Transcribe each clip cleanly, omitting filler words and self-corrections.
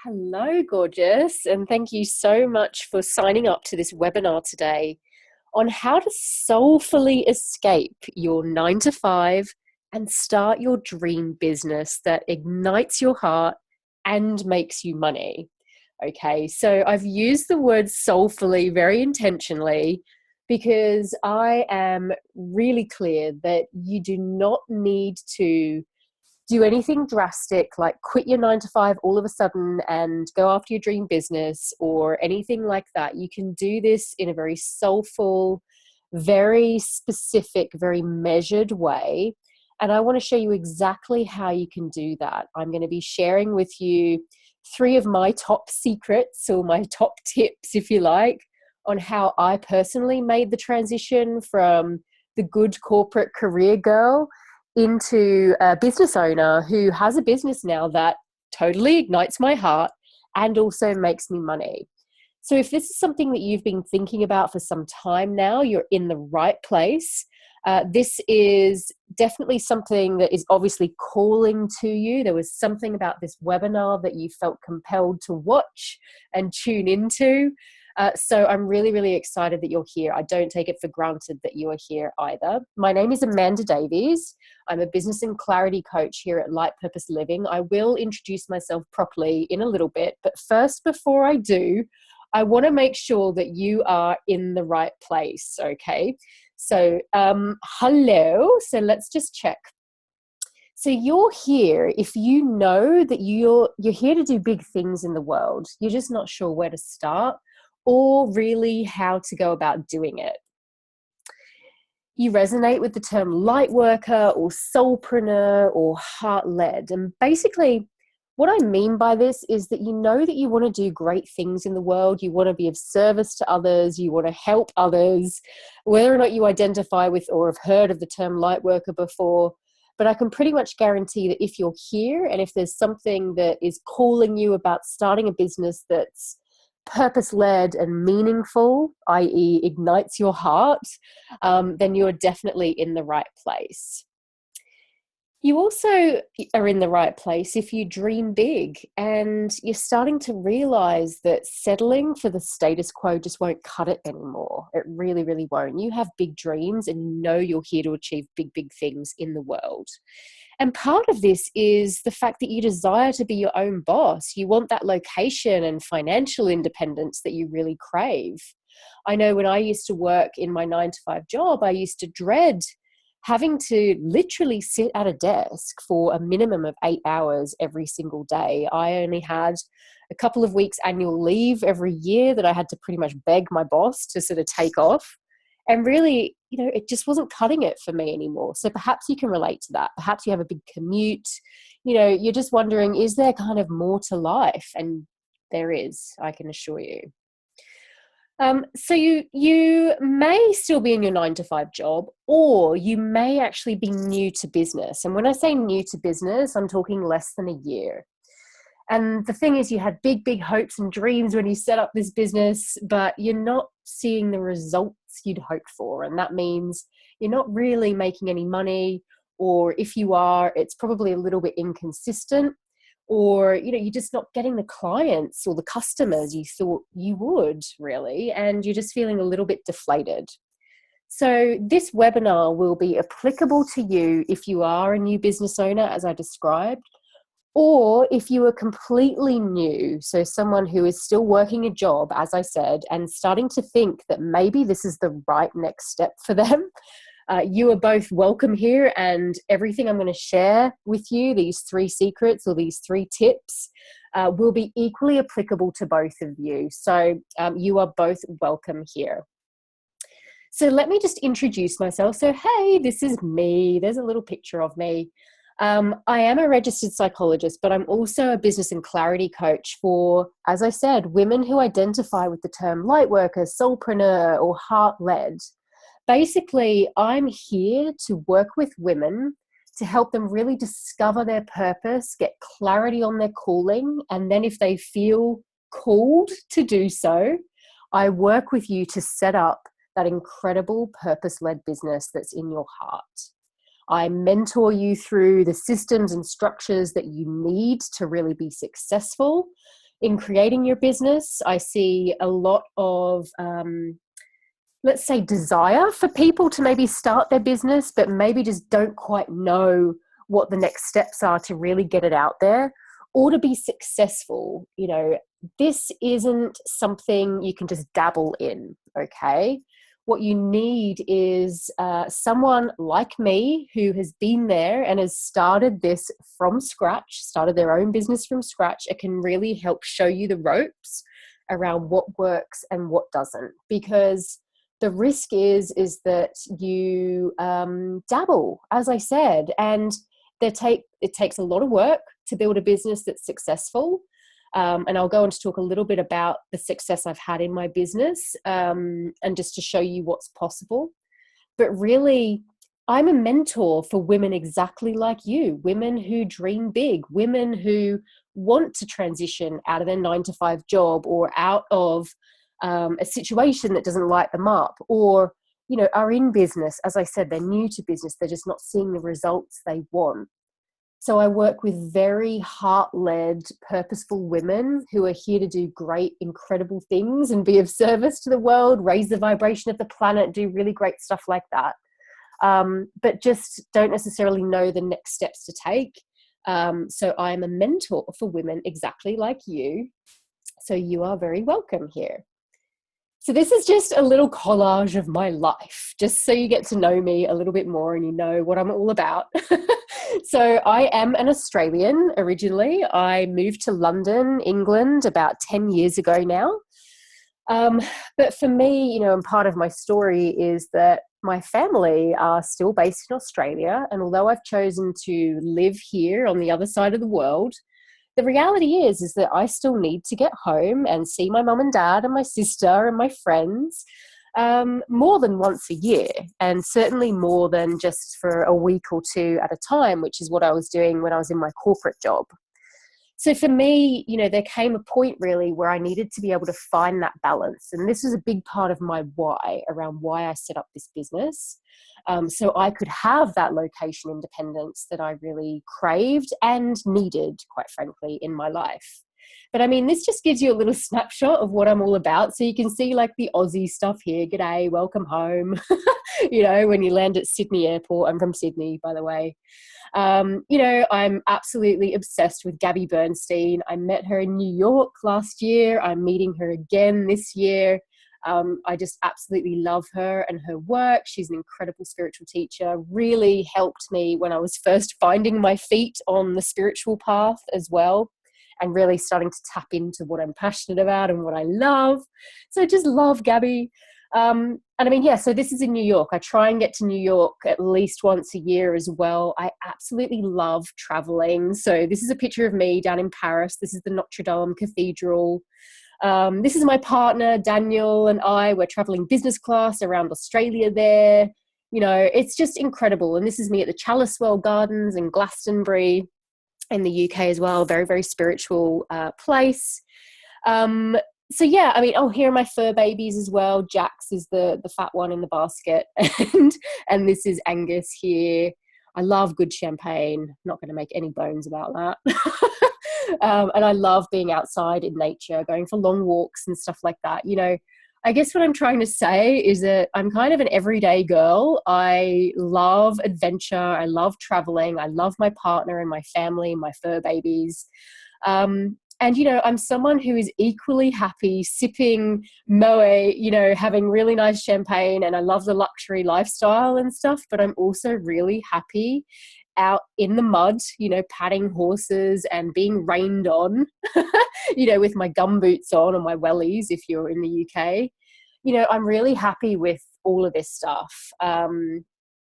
Hello, gorgeous, and thank you so much for signing up to this webinar today on how to soulfully escape your 9 to 5 and start your dream business that ignites your heart and makes you money. Okay, so I've used the word soulfully very intentionally because I am really clear that you do not need to do anything drastic like quit your 9 to 5 all of a sudden and go after your dream business or anything like that. You can do this in a very soulful, very specific, very measured way. And I want to show you exactly how you can do that. I'm going to be sharing with you 3 of my top secrets, or my top tips, if you like, on how I personally made the transition from the good corporate career girl into a business owner who has a business now that totally ignites my heart and also makes me money. So if this is something that you've been thinking about for some time now, you're in the right place. This is definitely something that is obviously calling to you. There was something about this webinar that you felt compelled to watch and tune into. So I'm really, really excited that you're here. I don't take it for granted that you are here either. My name is Amanda Davies. I'm a business and clarity coach here at Light Purpose Living. I will introduce myself properly in a little bit, but first, before I do, I want to make sure that you are in the right place, okay? So, hello. So let's just check. So you're here if you know that you're here to do big things in the world. You're just not sure where to start or really how to go about doing it. You resonate with the term light worker or soulpreneur or heart-led. And basically, what I mean by this is that you know that you want to do great things in the world. You want to be of service to others. You want to help others, whether or not you identify with or have heard of the term light worker before. But I can pretty much guarantee that if you're here and if there's something that is calling you about starting a business that's purpose-led and meaningful, i.e. ignites your heart, then you're definitely in the right place. You also are in the right place if you dream big and you're starting to realize that settling for the status quo just won't cut it anymore. It really, really won't. You have big dreams and you know you're here to achieve big, big things in the world. And part of this is the fact that you desire to be your own boss. You want that location and financial independence that you really crave. I know when I used to work in my 9 to 5 job, I used to dread having to literally sit at a desk for a minimum of 8 hours every single day. I only had a couple of weeks annual leave every year that I had to pretty much beg my boss to sort of take off. And really, it just wasn't cutting it for me anymore. So perhaps you can relate to that. Perhaps you have a big commute. You're just wondering, is there kind of more to life? And there is, I can assure you. So you may still be in your 9 to 5 job, or you may actually be new to business. And when I say new to business, I'm talking less than a year. And the thing is, you had big, big hopes and dreams when you set up this business, but you're not seeing the results you'd hoped for. And that means you're not really making any money, or if you are, it's probably a little bit inconsistent, or, you're just not getting the clients or the customers you thought you would really, and you're just feeling a little bit deflated. So this webinar will be applicable to you if you are a new business owner, as I described, or if you are completely new, so someone who is still working a job, as I said, and starting to think that maybe this is the right next step for them. You are both welcome here, and everything I'm going to share with you, these 3 secrets or these 3 tips, will be equally applicable to both of you. So you are both welcome here. So let me just introduce myself. So, hey, this is me. There's a little picture of me. I am a registered psychologist, but I'm also a business and clarity coach for, as I said, women who identify with the term light worker, soulpreneur, or heart-led. Basically, I'm here to work with women to help them really discover their purpose, get clarity on their calling, and then if they feel called to do so, I work with you to set up that incredible purpose-led business that's in your heart. I mentor you through the systems and structures that you need to really be successful, in creating your business. I see a lot of let's say, desire for people to maybe start their business, but maybe just don't quite know what the next steps are to really get it out there or to be successful. You know, this isn't something you can just dabble in, okay? What you need is someone like me who has been there and has started this from scratch, started their own business from scratch. It can really help show you the ropes around what works and what doesn't, because the risk is that you dabble, as I said, and it takes a lot of work to build a business that's successful. And I'll go on to talk a little bit about the success I've had in my business, and just to show you what's possible. But really, I'm a mentor for women exactly like you, women who dream big, women who want to transition out of their 9-to-5 job or out of a situation that doesn't light them up, or, you know, are in business. As I said, they're new to business. They're just not seeing the results they want. So I work with very heart-led, purposeful women who are here to do great, incredible things and be of service to the world, raise the vibration of the planet, do really great stuff like that. But just don't necessarily know the next steps to take. So I'm a mentor for women exactly like you. So you are very welcome here. So this is just a little collage of my life, just so you get to know me a little bit more and you know what I'm all about. So I am an Australian originally. I moved to London, England, about 10 years ago now. But for me, you know, and part of my story is that my family are still based in Australia. And although I've chosen to live here on the other side of the world, the reality is that I still need to get home and see my mum and dad and my sister and my friends more than once a year, and certainly more than just for a week or two at a time, which is what I was doing when I was in my corporate job. So for me, you know, there came a point really where I needed to be able to find that balance. And this was a big part of my why, around why I set up this business. So I could have that location independence that I really craved and needed, quite frankly, in my life. But I mean, this just gives you a little snapshot of what I'm all about. So you can see like the Aussie stuff here. G'day, welcome home. You know, when you land at Sydney Airport. I'm from Sydney, by the way. You know, I'm absolutely obsessed with Gabby Bernstein. I met her in New York last year. I'm meeting her again this year. I just absolutely love her and her work. She's an incredible spiritual teacher, really helped me when I was first finding my feet on the spiritual path as well, and really starting to tap into what I'm passionate about and what I love. So I just love Gabby. And I mean, yeah, so this is in New York. I try and get to New York at least once a year as well. I absolutely love traveling. So this is a picture of me down in Paris. This is the Notre Dame Cathedral. This is my partner, Daniel, and I. We're traveling business class around Australia there. You know, it's just incredible. And this is me at the Chalicewell Gardens in Glastonbury in the UK as well. Very, very spiritual place. So yeah, I mean, here are my fur babies as well. Jax is the fat one in the basket, and this is Angus here. I love good champagne. Not going to make any bones about that. And I love being outside in nature, going for long walks and stuff like that. You know, I guess what I'm trying to say is that I'm kind of an everyday girl. I love adventure. I love traveling. I love my partner and my family, my fur babies. And, you know, I'm someone who is equally happy sipping Moët, you know, having really nice champagne, and I love the luxury lifestyle and stuff, but I'm also really happy out in the mud, you know, patting horses and being rained on, you know, with my gumboots on or my wellies if you're in the UK. You know, I'm really happy with all of this stuff.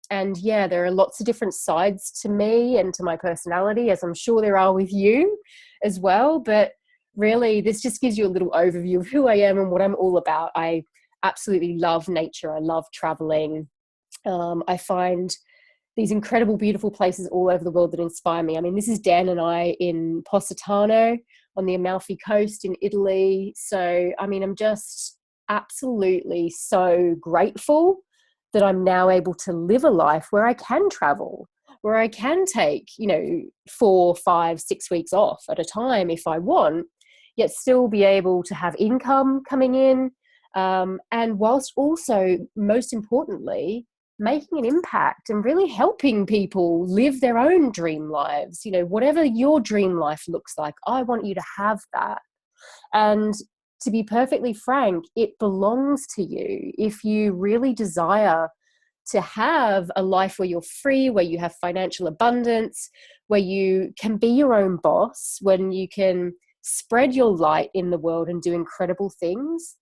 And yeah, there are lots of different sides to me and to my personality, as I'm sure there are with you as well. But really, this just gives you a little overview of who I am and what I'm all about. I absolutely love nature. I love traveling. I find these incredible, beautiful places all over the world that inspire me. I mean, this is Dan and I in Positano on the Amalfi Coast in Italy. So, I mean, I'm just absolutely so grateful that I'm now able to live a life where I can travel, where I can take, you know, 4, 5, 6 weeks off at a time if I want, yet still be able to have income coming in, and whilst also, most importantly, making an impact and really helping people live their own dream lives. You know, whatever your dream life looks like, I want you to have that. And to be perfectly frank, it belongs to you. If you really desire to have a life where you're free, where you have financial abundance, where you can be your own boss, when you can spread your light in the world and do incredible things,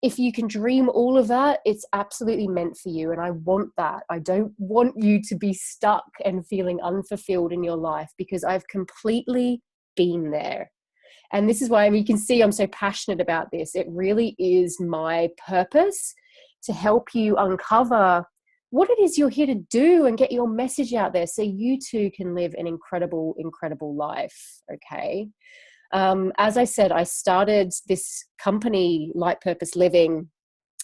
if you can dream all of that, it's absolutely meant for you. And I want that. I don't want you to be stuck and feeling unfulfilled in your life, because I've completely been there. And this is why, I mean, you can see I'm so passionate about this. It really is my purpose to help you uncover what it is you're here to do and get your message out there so you too can live an incredible, incredible life. Okay. As I said, I started this company, Light Purpose Living,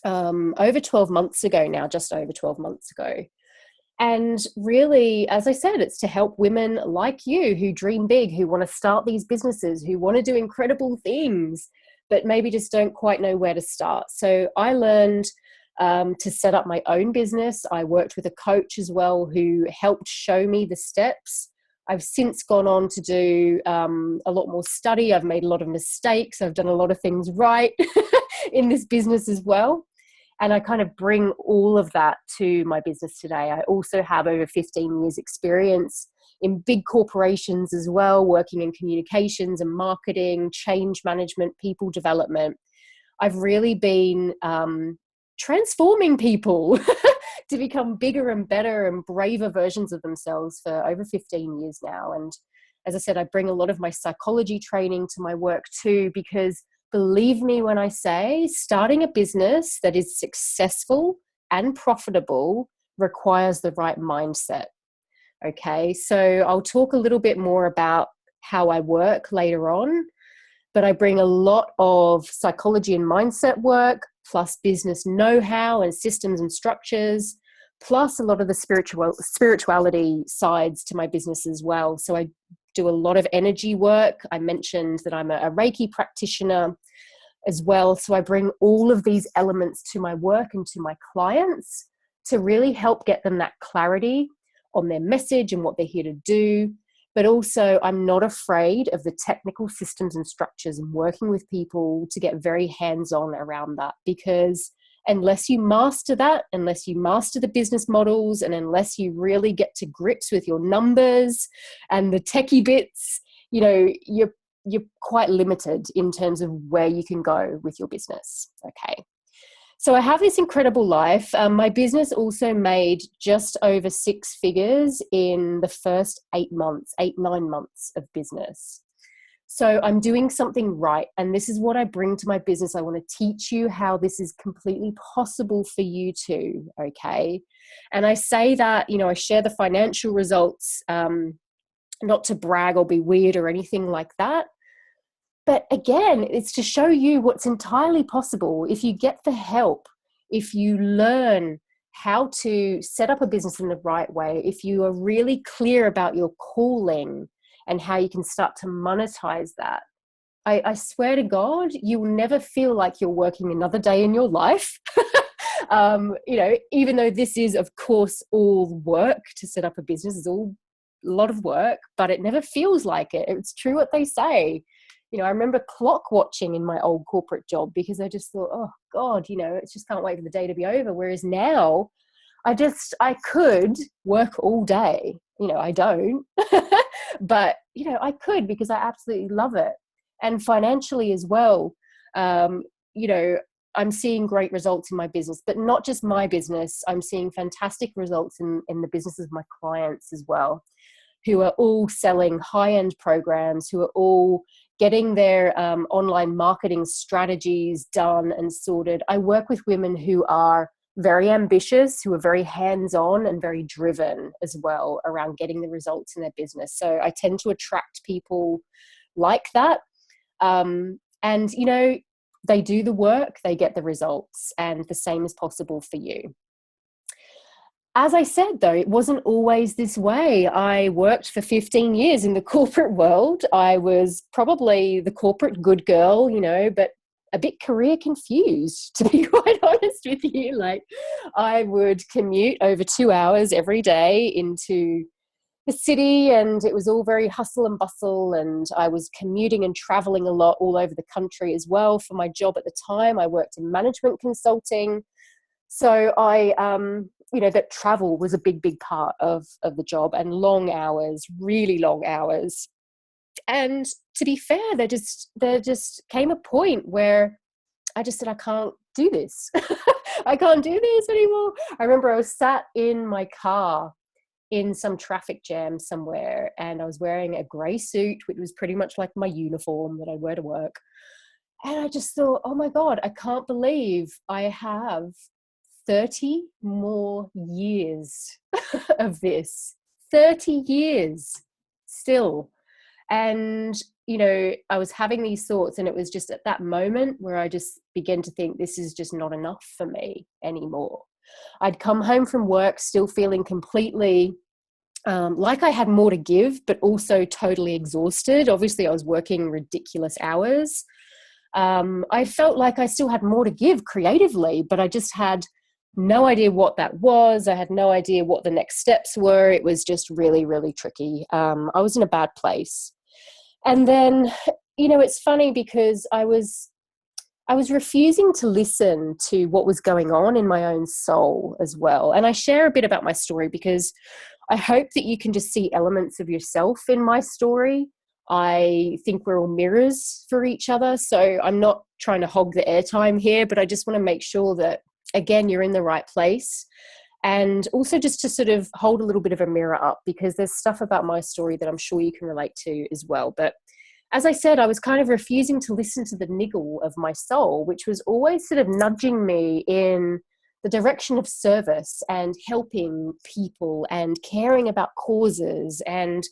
over 12 months ago now, just over 12 months ago. And really, as I said, it's to help women like you who dream big, who want to start these businesses, who want to do incredible things, but maybe just don't quite know where to start. So I learned to set up my own business. I worked with a coach as well who helped show me the steps. I've since gone on to do a lot more study. I've made a lot of mistakes. I've done a lot of things right in this business as well. And I kind of bring all of that to my business today. I also have over 15 years experience in big corporations as well, working in communications and marketing, change management, people development. I've really been transforming people to become bigger and better and braver versions of themselves for over 15 years now. And as I said, I bring a lot of my psychology training to my work too, because believe me when I say starting a business that is successful and profitable requires the right mindset. Okay, so I'll talk a little bit more about how I work later on, but I bring a lot of psychology and mindset work, plus business know-how and systems and structures, plus a lot of the spirituality sides to my business as well. So I do a lot of energy work. I mentioned that I'm a Reiki practitioner as well. So I bring all of these elements to my work and to my clients to really help get them that clarity on their message and what they're here to do. But also, I'm not afraid of the technical systems and structures and working with people to get very hands-on around that, because unless you master that, unless you master the business models, and unless you really get to grips with your numbers and the techie bits, you know, you're quite limited in terms of where you can go with your business. Okay. So I have this incredible life. My business also made just over 6 figures in the first 9 months of business. So I'm doing something right. And this is what I bring to my business. I want to teach you how this is completely possible for you too. Okay. And I say that, you know, I share the financial results, not to brag or be weird or anything like that. But again, it's to show you what's entirely possible if you get the help, if you learn how to set up a business in the right way, if you are really clear about your calling and how you can start to monetize that. I swear to God, you will never feel like you're working another day in your life. You know, even though this is, of course, all work to set up a business, it's all a lot of work, but it never feels like it. It's true what they say. You know, I remember clock watching in my old corporate job because I just thought, oh God, you know, it's just can't wait for the day to be over. Whereas now I could work all day. You know, I don't, but you know, I could, because I absolutely love it. And financially as well, you know, I'm seeing great results in my business, but not just my business. I'm seeing fantastic results in the businesses of my clients as well, who are all selling high-end programs, who are all getting their online marketing strategies done and sorted. I work with women who are very ambitious, who are very hands-on and very driven as well around getting the results in their business. So I tend to attract people like that. And, you know, they do the work, they get the results, and the same is possible for you. as I said, though, it wasn't always this way. I worked for 15 years in the corporate world. I was probably the corporate good girl, but a bit career confused, to be quite honest with you. Like, I would commute over 2 hours every day into the city, and it was all very hustle and bustle, and I was commuting and traveling a lot all over the country as well for my job at the time. I worked in management consulting. So that travel was a big part of the job, and long hours, really long hours. And to be fair, there just came a point where I just said, I can't do this. I can't do this anymore. I remember I was sat in my car in some traffic jam somewhere, and I was wearing a grey suit, which was pretty much like my uniform that I wear to work. And I just thought, oh my God, I can't believe I have 30 more years of this. 30 years still. And, I was having these thoughts, and it was just at that moment where I just began to think, this is just not enough for me anymore. I'd come home from work still feeling completely like I had more to give, but also totally exhausted. Obviously, I was working ridiculous hours. I felt like I still had more to give creatively, but I just had no idea what that was. I had no idea what the next steps were. It was just really, really tricky. I was in a bad place. And then, it's funny because I was refusing to listen to what was going on in my own soul as well. And I share a bit about my story because I hope that you can just see elements of yourself in my story. I think we're all mirrors for each other. So I'm not trying to hog the airtime here, but I just want to make sure that, again, you're in the right place. And also just to sort of hold a little bit of a mirror up, because there's stuff about my story that I'm sure you can relate to as well. But as I said, I was kind of refusing to listen to the niggle of my soul, which was always sort of nudging me in the direction of service and helping people and caring about causes and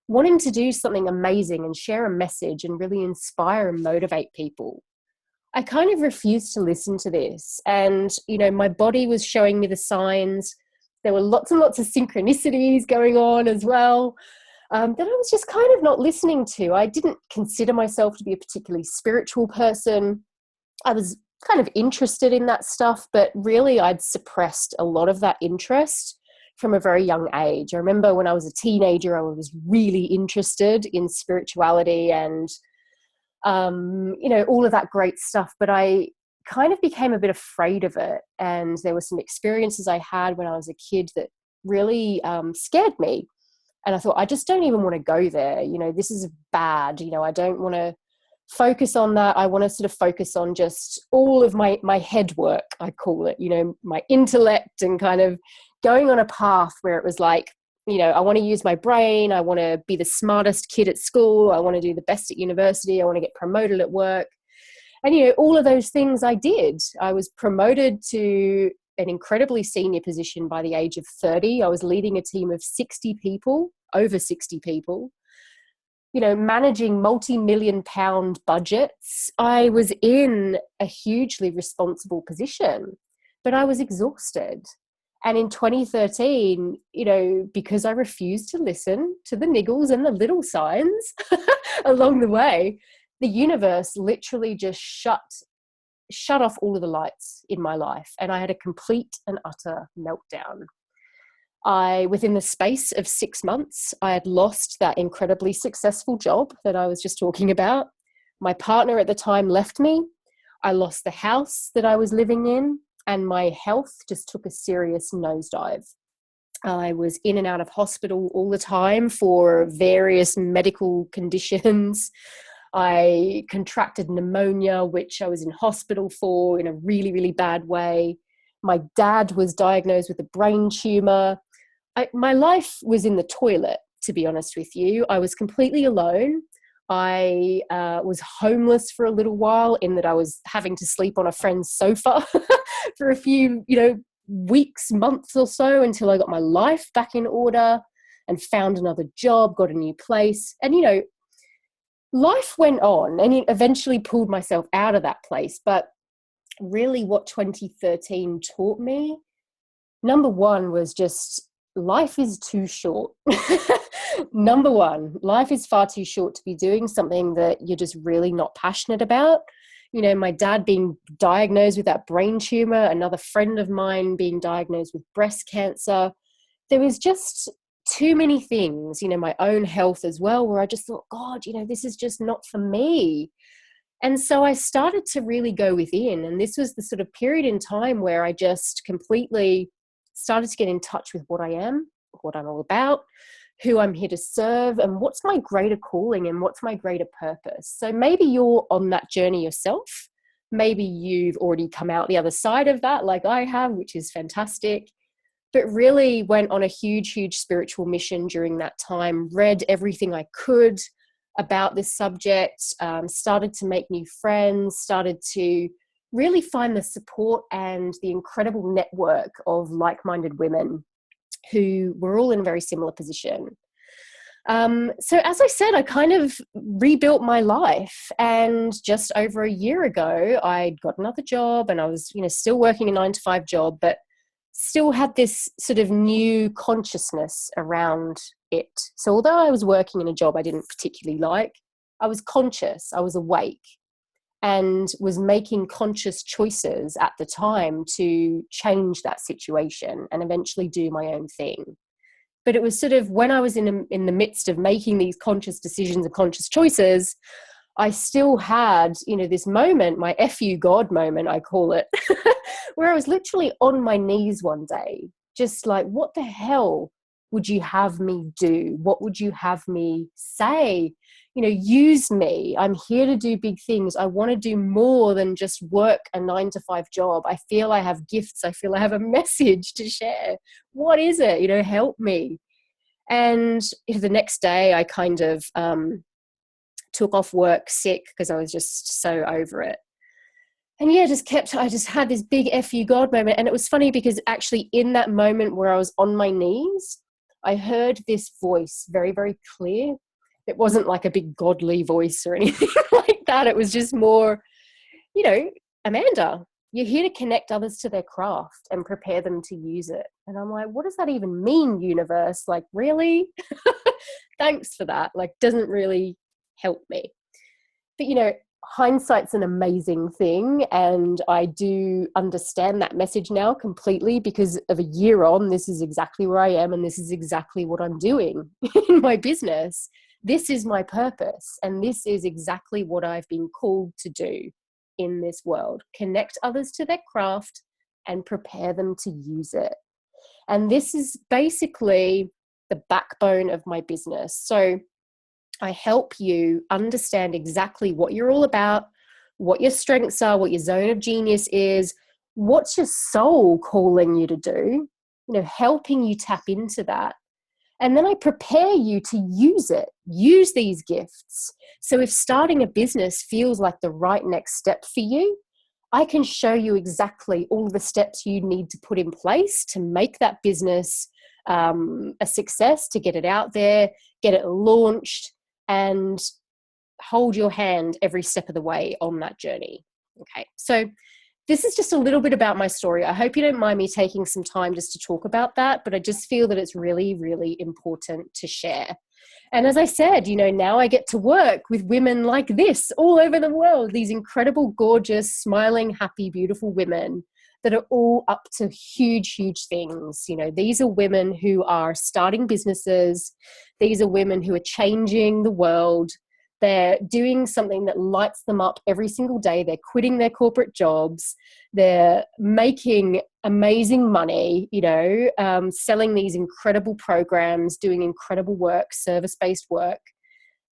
wanting to do something amazing and share a message and really inspire and motivate people. I kind of refused to listen to this. And, my body was showing me the signs. There were lots and lots of synchronicities going on as well, that I was just kind of not listening to. I didn't consider myself to be a particularly spiritual person. I was kind of interested in that stuff, but really I'd suppressed a lot of that interest from a very young age. I remember when I was a teenager, I was really interested in spirituality and, all of that great stuff, but I kind of became a bit afraid of it. And there were some experiences I had when I was a kid that really scared me. And I thought, I just don't even want to go there. This is bad. I don't want to focus on that. I want to sort of focus on just all of my head work, I call it, my intellect, and kind of going on a path where it was like, I want to use my brain. I want to be the smartest kid at school. I want to do the best at university. I want to get promoted at work. And, all of those things I did. I was promoted to an incredibly senior position by the age of 30. I was leading a team of 60 people, over 60 people, managing multi-million pound budgets. I was in a hugely responsible position, but I was exhausted. And in 2013, because I refused to listen to the niggles and the little signs along the way, the universe literally just shut off all of the lights in my life. And I had a complete and utter meltdown. Within the space of 6 months, I had lost that incredibly successful job that I was just talking about. My partner at the time left me. I lost the house that I was living in, and my health just took a serious nosedive. I was in and out of hospital all the time for various medical conditions. I contracted pneumonia, which I was in hospital for in a really, really bad way. My dad was diagnosed with a brain tumor. My life was in the toilet, to be honest with you. I was completely alone. I was homeless for a little while, in that I was having to sleep on a friend's sofa for a few, weeks, months or so, until I got my life back in order and found another job, got a new place. And, life went on, and it eventually pulled myself out of that place. But really what 2013 taught me, Number one was just life is too short. Number one, life is far too short to be doing something that you're just really not passionate about. You know, my dad being diagnosed with that brain tumor, another friend of mine being diagnosed with breast cancer. There was just too many things, you know, my own health as well, where I just thought, God, you know, this is just not for me. And so I started to really go within. And this was the sort of period in time where I just completely started to get in touch with what I am, what I'm all about, who I'm here to serve, and what's my greater calling and what's my greater purpose. So maybe you're on that journey yourself. Maybe you've already come out the other side of that, like I have, which is fantastic. But really went on a huge, huge spiritual mission during that time, read everything I could about this subject, started to make new friends, started to really find the support and the incredible network of like-minded women who were all in a very similar position. So as I said, I kind of rebuilt my life, and just over a year ago, I got another job, and I was, you know, still working a 9-to-5 job, but still had this sort of new consciousness around it. So although I was working in a job I didn't particularly like, I was conscious, I was awake, and was making conscious choices at the time to change that situation and eventually do my own thing. But it was sort of when I was in the midst of making these conscious decisions and conscious choices, I still had, you know, this moment, my F you God moment, I call it, where I was literally on my knees one day, just like, what the hell would you have me do? What would you have me say? You know, use me. I'm here to do big things. I want to do more than just work a 9-to-5 job. I feel I have gifts. I feel I have a message to share. What is it? You know, help me. And the next day I kind of took off work sick because I was just so over it. And yeah, I just had this big F you God moment. And it was funny because actually in that moment where I was on my knees, I heard this voice very, very clear. It wasn't like a big godly voice or anything like that. It was just more, you know, Amanda, you're here to connect others to their craft and prepare them to use it. And I'm like, what does that even mean, universe? Like, really? Thanks for that. Like, doesn't really help me. But, you know, hindsight's an amazing thing. And I do understand that message now completely, because of a year on, this is exactly where I am. And this is exactly what I'm doing in my business. This is my purpose. And this is exactly what I've been called to do in this world. Connect others to their craft and prepare them to use it. And this is basically the backbone of my business. So I help you understand exactly what you're all about, what your strengths are, what your zone of genius is, what's your soul calling you to do, you know, helping you tap into that. And then I prepare you to use it, use these gifts. So if starting a business feels like the right next step for you, I can show you exactly all the steps you need to put in place to make that business a success, to get it out there, get it launched, and hold your hand every step of the way on that journey. Okay, so this is just a little bit about my story. I hope you don't mind me taking some time just to talk about that, but I just feel that it's really, really important to share. And as I said, you know, now I get to work with women like this all over the world, these incredible, gorgeous, smiling, happy, beautiful women that are all up to huge, huge things. You know, these are women who are starting businesses. These are women who are changing the world. They're doing something that lights them up every single day. They're quitting their corporate jobs. They're making amazing money, you know, selling these incredible programs, doing incredible work, service-based work,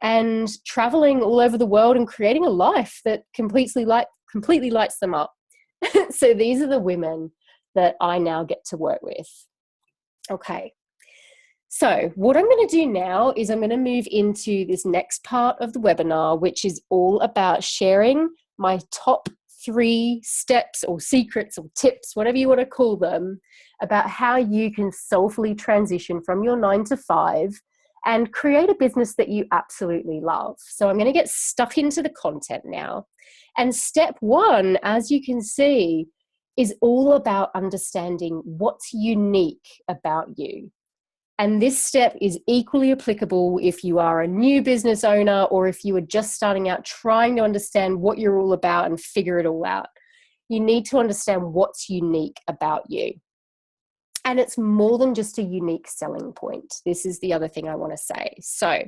and traveling all over the world and creating a life that completely lights them up. So these are the women that I now get to work with. Okay. So what I'm going to do now is I'm going to move into this next part of the webinar, which is all about sharing my top 3 steps or secrets or tips, whatever you want to call them, about how you can soulfully transition from your 9-to-5 and create a business that you absolutely love. So I'm going to get stuck into the content now. And step 1, as you can see, is all about understanding what's unique about you. And this step is equally applicable if you are a new business owner or if you are just starting out trying to understand what you're all about and figure it all out. You need to understand what's unique about you. And it's more than just a unique selling point. This is the other thing I want to say. So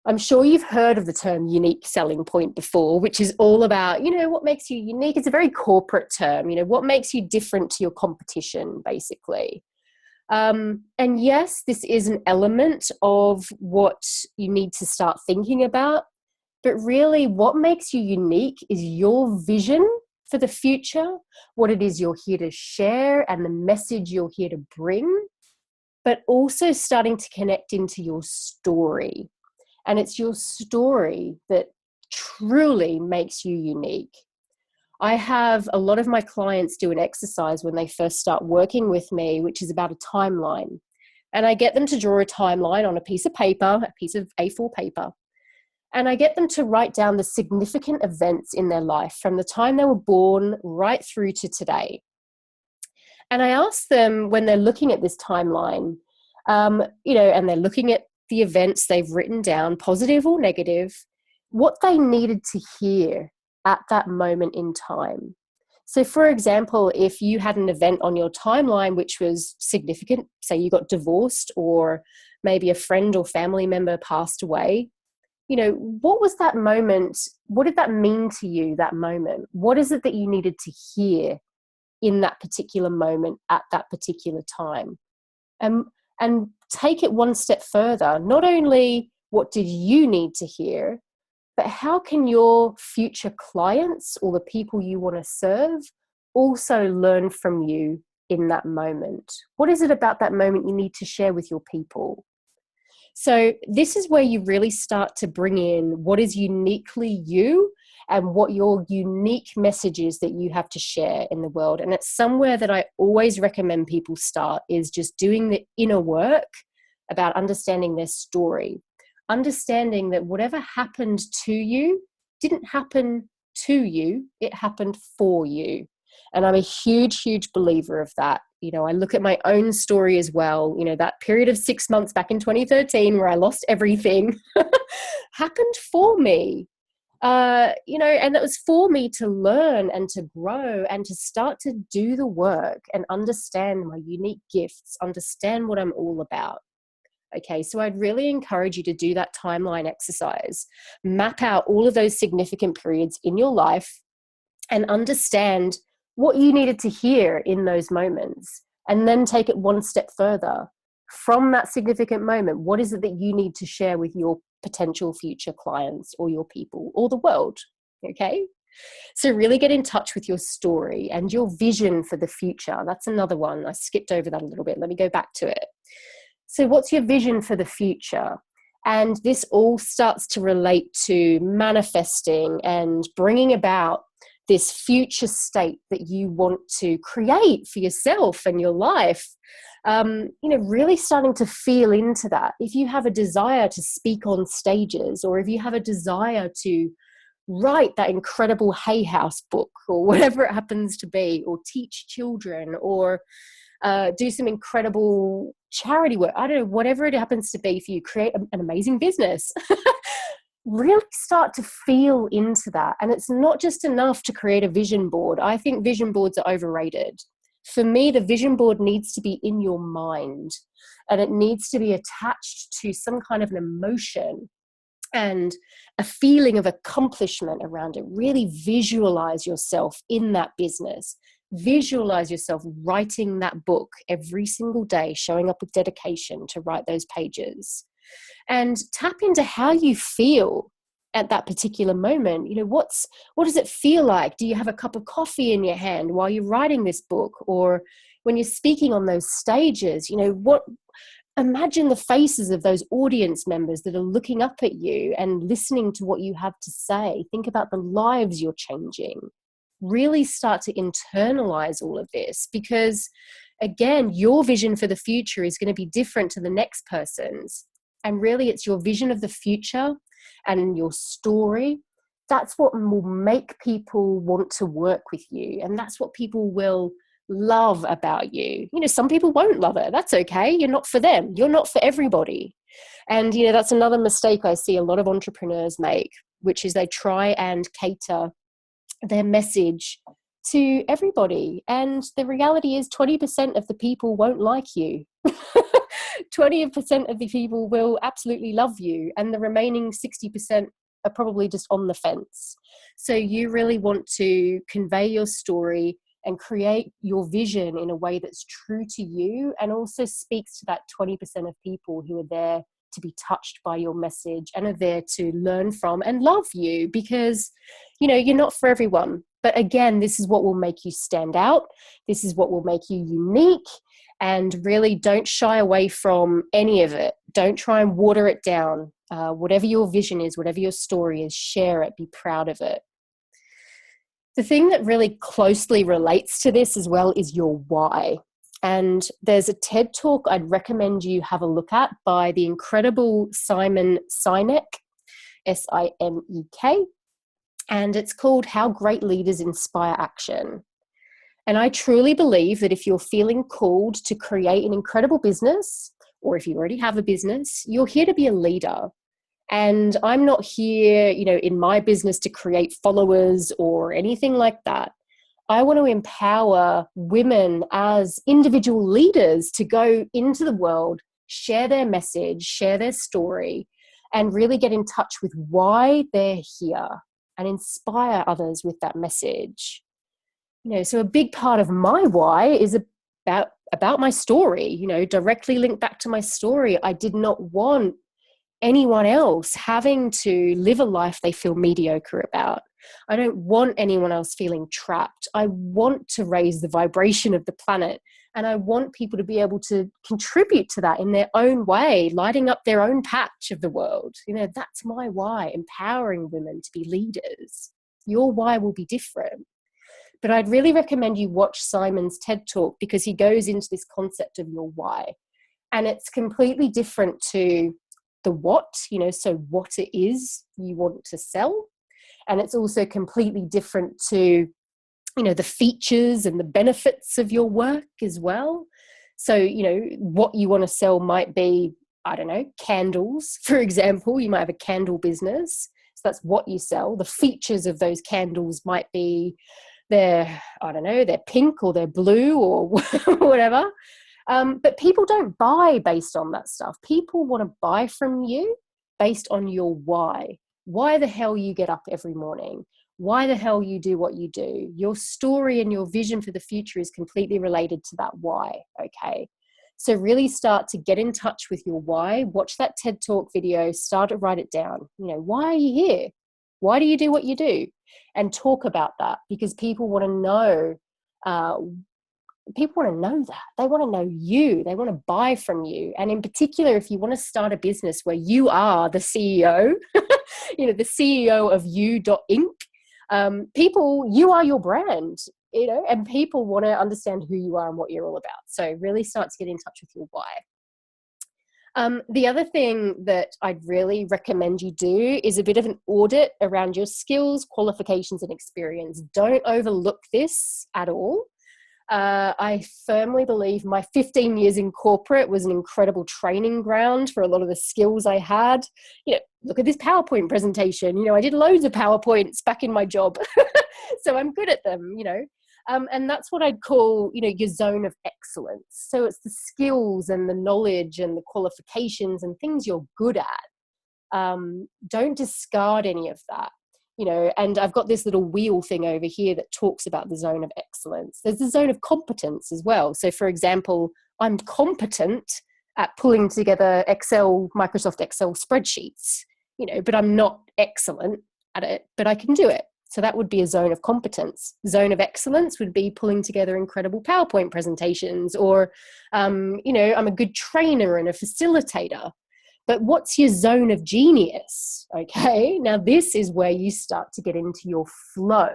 I'm sure you've heard of the term unique selling point before, which is all about, what makes you unique. It's a very corporate term, what makes you different to your competition, basically. And yes, this is an element of what you need to start thinking about. But really, what makes you unique is your vision for the future, what it is you're here to share and the message you're here to bring, but also starting to connect into your story. And it's your story that truly makes you unique. I have a lot of my clients do an exercise when they first start working with me, which is about a timeline. And I get them to draw a timeline on a piece of paper, a piece of A4 paper. And I get them to write down the significant events in their life from the time they were born right through to today. And I ask them when they're looking at this timeline, and they're looking at the events they've written down, positive or negative, what they needed to hear at that moment in time. So for example, if you had an event on your timeline which was significant, say you got divorced or maybe a friend or family member passed away, what was that moment? What did that mean to you, that moment? What is it that you needed to hear in that particular moment at that particular time? And take it one step further. Not only what did you need to hear, but how can your future clients or the people you want to serve also learn from you in that moment? What is it about that moment you need to share with your people? So this is where you really start to bring in what is uniquely you and what your unique message is that you have to share in the world. And it's somewhere that I always recommend people start, is just doing the inner work about understanding their story, understanding that whatever happened to you didn't happen to you, it happened for you. And I'm a huge, huge believer of that. I look at my own story as well. That period of 6 months back in 2013 where I lost everything happened for me. And it was for me to learn and to grow and to start to do the work and understand my unique gifts, understand what I'm all about. Okay, so I'd really encourage you to do that timeline exercise. Map out all of those significant periods in your life and understand what you needed to hear in those moments, and then take it one step further. From that significant moment, what is it that you need to share with your potential future clients or your people or the world? Okay? So really get in touch with your story and your vision for the future. That's another one. I skipped over that a little bit. Let me go back to it. So what's your vision for the future? And this all starts to relate to manifesting and bringing about this future state that you want to create for yourself and your life. Really starting to feel into that. If you have a desire to speak on stages, or if you have a desire to write that incredible Hay House book or whatever it happens to be, or teach children, or do some incredible charity work, I don't know, whatever it happens to be for you, create an amazing business. Really start to feel into that. And it's not just enough to create a vision board. I think vision boards are overrated. For me, the vision board needs to be in your mind, and it needs to be attached to some kind of an emotion and a feeling of accomplishment around it. Really visualize yourself in that business. Visualize yourself writing that book every single day, showing up with dedication to write those pages. And tap into how you feel at that particular moment. What does it feel like? Do you have a cup of coffee in your hand while you're writing this book? Or when you're speaking on those stages, imagine the faces of those audience members that are looking up at you and listening to what you have to say. Think about the lives you're changing. Really start to internalize all of this, because again, your vision for the future is going to be different to the next person's. And really, it's your vision of the future and your story that's what will make people want to work with you. And that's what people will love about you. You know, some people won't love it. That's okay. You're not for them. You're not for everybody. And, you know, that's another mistake I see a lot of entrepreneurs make, which is they try and cater their message to everybody. And the reality is 20% of the people won't like you. 20% of the people will absolutely love you. And the remaining 60% are probably just on the fence. So you really want to convey your story and create your vision in a way that's true to you and also speaks to that 20% of people who are there to be touched by your message and are there to learn from and love you, because, you know, you're not for everyone. But again, this is what will make you stand out. This is what will make you unique. And really don't shy away from any of it. Don't try and water it down. Whatever your vision is, whatever your story is, share it, be proud of it. The thing that really closely relates to this as well is your why. And there's a TED Talk I'd recommend you have a look at by the incredible Simon Sinek, Sinek, and it's called How Great Leaders Inspire Action. And I truly believe that if you're feeling called to create an incredible business, or if you already have a business, you're here to be a leader. And I'm not here, you know, in my business to create followers or anything like that. I want to empower women as individual leaders to go into the world, share their message, share their story, and really get in touch with why they're here and inspire others with that message. You know, so a big part of my why is about my story, you know, directly linked back to my story. I did not want anyone else having to live a life they feel mediocre about. I don't want anyone else feeling trapped. I want to raise the vibration of the planet, and I want people to be able to contribute to that in their own way, lighting up their own patch of the world. You know, that's my why, empowering women to be leaders. Your why will be different. But I'd really recommend you watch Simon's TED Talk, because he goes into this concept of your why. And it's completely different to the what, you know, so what it is you want to sell. And it's also completely different to, you know, the features and the benefits of your work as well. So, you know, what you want to sell might be, I don't know, candles, for example. You might have a candle business. So that's what you sell. The features of those candles might be they're pink or they're blue or whatever. But people don't buy based on that stuff. People want to buy from you based on your why. Why the hell you get up every morning? Why the hell you do what you do? Your story and your vision for the future is completely related to that why, okay? So really start to get in touch with your why. Watch that TED Talk video, start to write it down. You know, why are you here? Why do you do what you do? And talk about that, because people want to know that. They want to know you. They want to buy from you. And in particular, if you want to start a business where you are the CEO, you know, the CEO of you.inc, you are your brand, you know, and people want to understand who you are and what you're all about. So really start to get in touch with your why. The other thing that I'd really recommend you do is a bit of an audit around your skills, qualifications, and experience. Don't overlook this at all. I firmly believe my 15 years in corporate was an incredible training ground for a lot of the skills I had. You know, look at this PowerPoint presentation. You know, I did loads of PowerPoints back in my job. So I'm good at them, you know. And that's what I'd call, you know, your zone of excellence. So it's the skills and the knowledge and the qualifications and things you're good at. Don't discard any of that, you know. And I've got this little wheel thing over here that talks about the zone of excellence. There's the zone of competence as well. So for example, I'm competent at pulling together Microsoft Excel spreadsheets, you know, but I'm not excellent at it, but I can do it. So that would be a zone of competence. Zone of excellence would be pulling together incredible PowerPoint presentations, or, you know, I'm a good trainer and a facilitator. But what's your zone of genius? Okay, now this is where you start to get into your flow.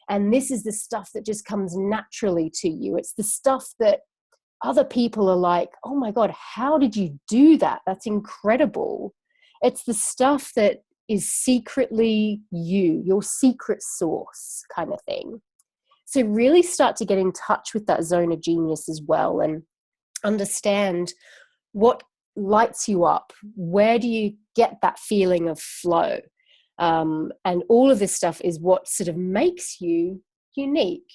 And this is the stuff that just comes naturally to you. It's the stuff that other people are like, oh my God, how did you do that? That's incredible. It's the stuff that is secretly you, your secret source kind of thing. So really start to get in touch with that zone of genius as well, and understand what lights you up. Where do you get that feeling of flow? And all of this stuff is what sort of makes you unique.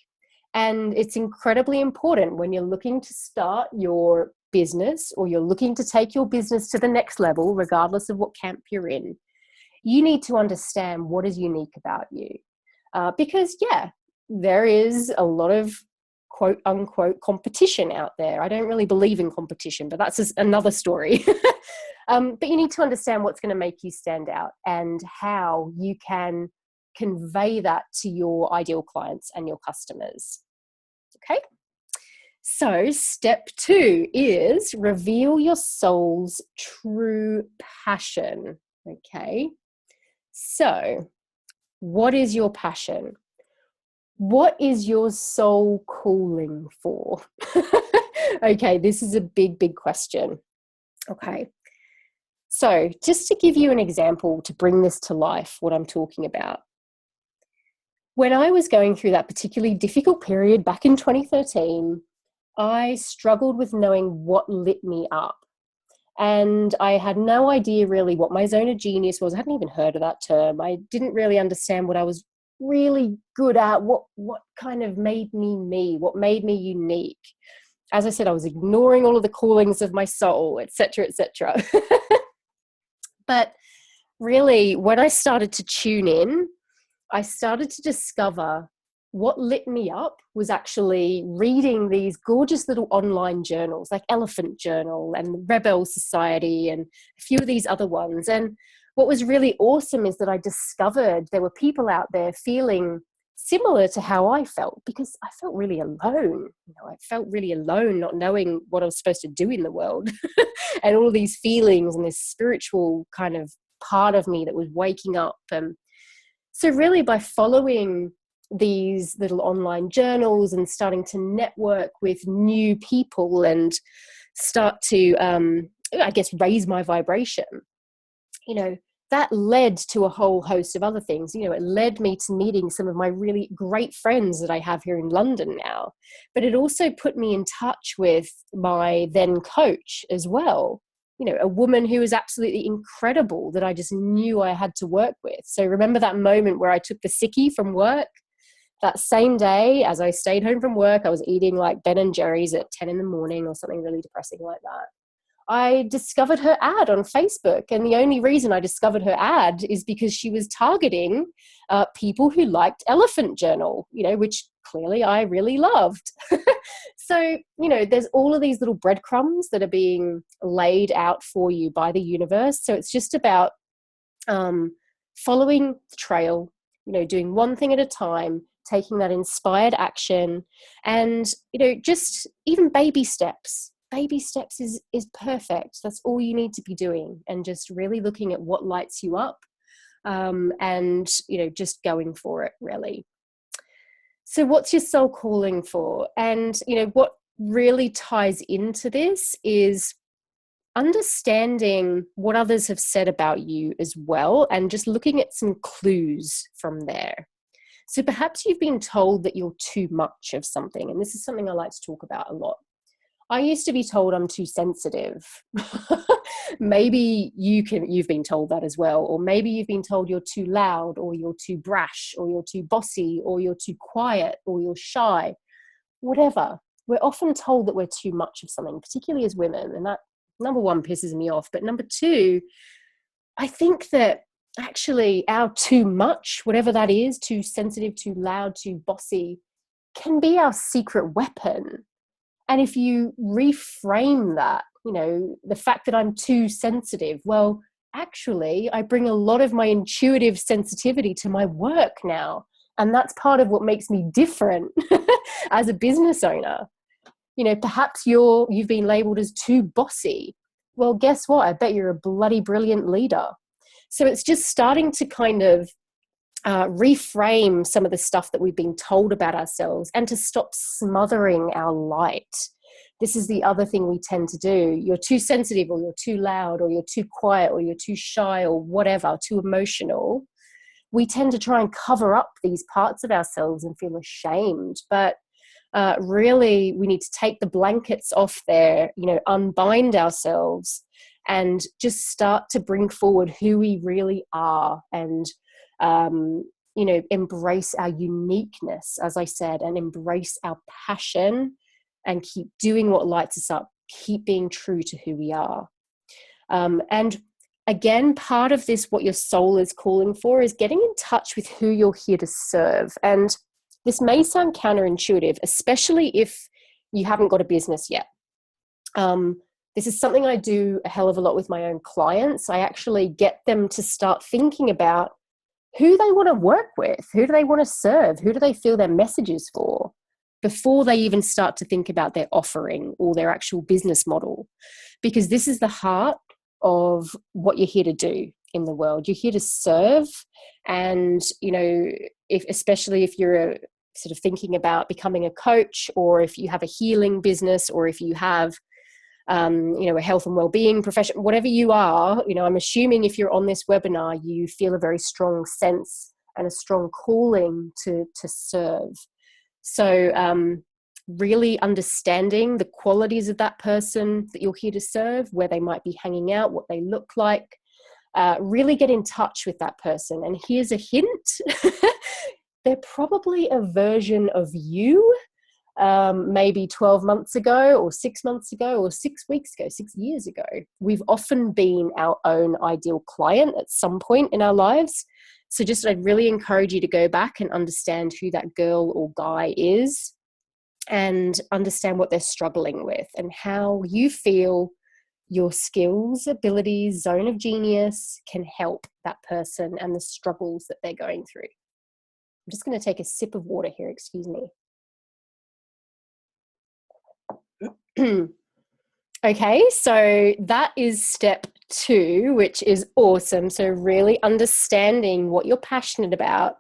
And it's incredibly important when you're looking to start your business, or you're looking to take your business to the next level, regardless of what camp you're in. You need to understand what is unique about you. Because, yeah, there is a lot of quote unquote competition out there. I don't really believe in competition, but that's another story. But you need to understand what's going to make you stand out, and how you can convey that to your ideal clients and your customers. Okay. So step 2 is reveal your soul's true passion. Okay. So what is your passion? What is your soul calling for? Okay, this is a big, big question. Okay. So just to give you an example to bring this to life, what I'm talking about. When I was going through that particularly difficult period back in 2013, I struggled with knowing what lit me up. And I had no idea really what my zone of genius was. I hadn't even heard of that term. I didn't really understand what I was really good at, what kind of made me me, what made me unique. As I said, I was ignoring all of the callings of my soul, etc., etc. But really, when I started to tune in, I started to discover what lit me up was actually reading these gorgeous little online journals like Elephant Journal and Rebel Society and a few of these other ones. And what was really awesome is that I discovered there were people out there feeling similar to how I felt, because I felt really alone. I felt really alone, not knowing what I was supposed to do in the world and all these feelings and this spiritual kind of part of me that was waking up. So really, by following these little online journals and starting to network with new people and start to, I guess, raise my vibration, that led to a whole host of other things. It led me to meeting some of my really great friends that I have here in London now. But it also put me in touch with my then coach as well. A woman who was absolutely incredible that I just knew I had to work with. So remember that moment where I took the sickie from work? That same day, as I stayed home from work, I was eating like Ben and Jerry's at 10 in the morning or something really depressing like that. I discovered her ad on Facebook. And the only reason I discovered her ad is because she was targeting people who liked Elephant Journal, which clearly I really loved. So, there's all of these little breadcrumbs that are being laid out for you by the universe. So it's just about following the trail, doing one thing at a time, taking that inspired action, and, just even baby steps. Baby steps is perfect. That's all you need to be doing, and just really looking at what lights you up, and, just going for it, really. So what's your soul calling for? And, what really ties into this is understanding what others have said about you as well, and just looking at some clues from there. So perhaps you've been told that you're too much of something, and this is something I like to talk about a lot. I used to be told I'm too sensitive. Maybe you've been told that as well. Or maybe you've been told you're too loud, or you're too brash, or you're too bossy, or you're too quiet, or you're shy. Whatever. We're often told that we're too much of something, particularly as women. And that, number one, pisses me off. But number two, I think that actually our too much, whatever that is, too sensitive, too loud, too bossy, can be our secret weapon. And if you reframe that, the fact that I'm too sensitive, well, actually, I bring a lot of my intuitive sensitivity to my work now. And that's part of what makes me different as a business owner. Perhaps you've been labeled as too bossy. Well, guess what? I bet you're a bloody brilliant leader. So it's just starting to kind of reframe some of the stuff that we've been told about ourselves, and to stop smothering our light. this is the other thing we tend to do. You're too sensitive, or you're too loud, or you're too quiet, or you're too shy, or whatever, too emotional. We tend to try and cover up these parts of ourselves and feel ashamed. But really, we need to take the blankets off there, unbind ourselves and just start to bring forward who we really are, and embrace our uniqueness, as I said, and embrace our passion, and keep doing what lights us up, keep being true to who we are. And again, part of this, what your soul is calling for, is getting in touch with who you're here to serve. And this may sound counterintuitive, especially if you haven't got a business yet. This is something I do a hell of a lot with my own clients. I actually get them to start thinking about who they want to work with, who do they want to serve, who do they feel their message is for, before they even start to think about their offering or their actual business model. Because this is the heart of what you're here to do in the world. You're here to serve. And, especially if you're sort of thinking about becoming a coach, or if you have a healing business, or if you have a health and well-being profession, whatever you are, I'm assuming if you're on this webinar, you feel a very strong sense and a strong calling to serve. So really understanding the qualities of that person that you're here to serve, where they might be hanging out, what they look like, really get in touch with that person. And here's a hint. They're probably a version of you, maybe 12 months ago, or 6 months ago, or 6 weeks ago, 6 years ago. We've often been our own ideal client at some point in our lives. So I'd really encourage you to go back and understand who that girl or guy is, and understand what they're struggling with, and how you feel your skills, abilities, zone of genius can help that person and the struggles that they're going through. I'm just going to take a sip of water here, excuse me. Okay, so that is step 2, which is awesome. So really understanding what you're passionate about,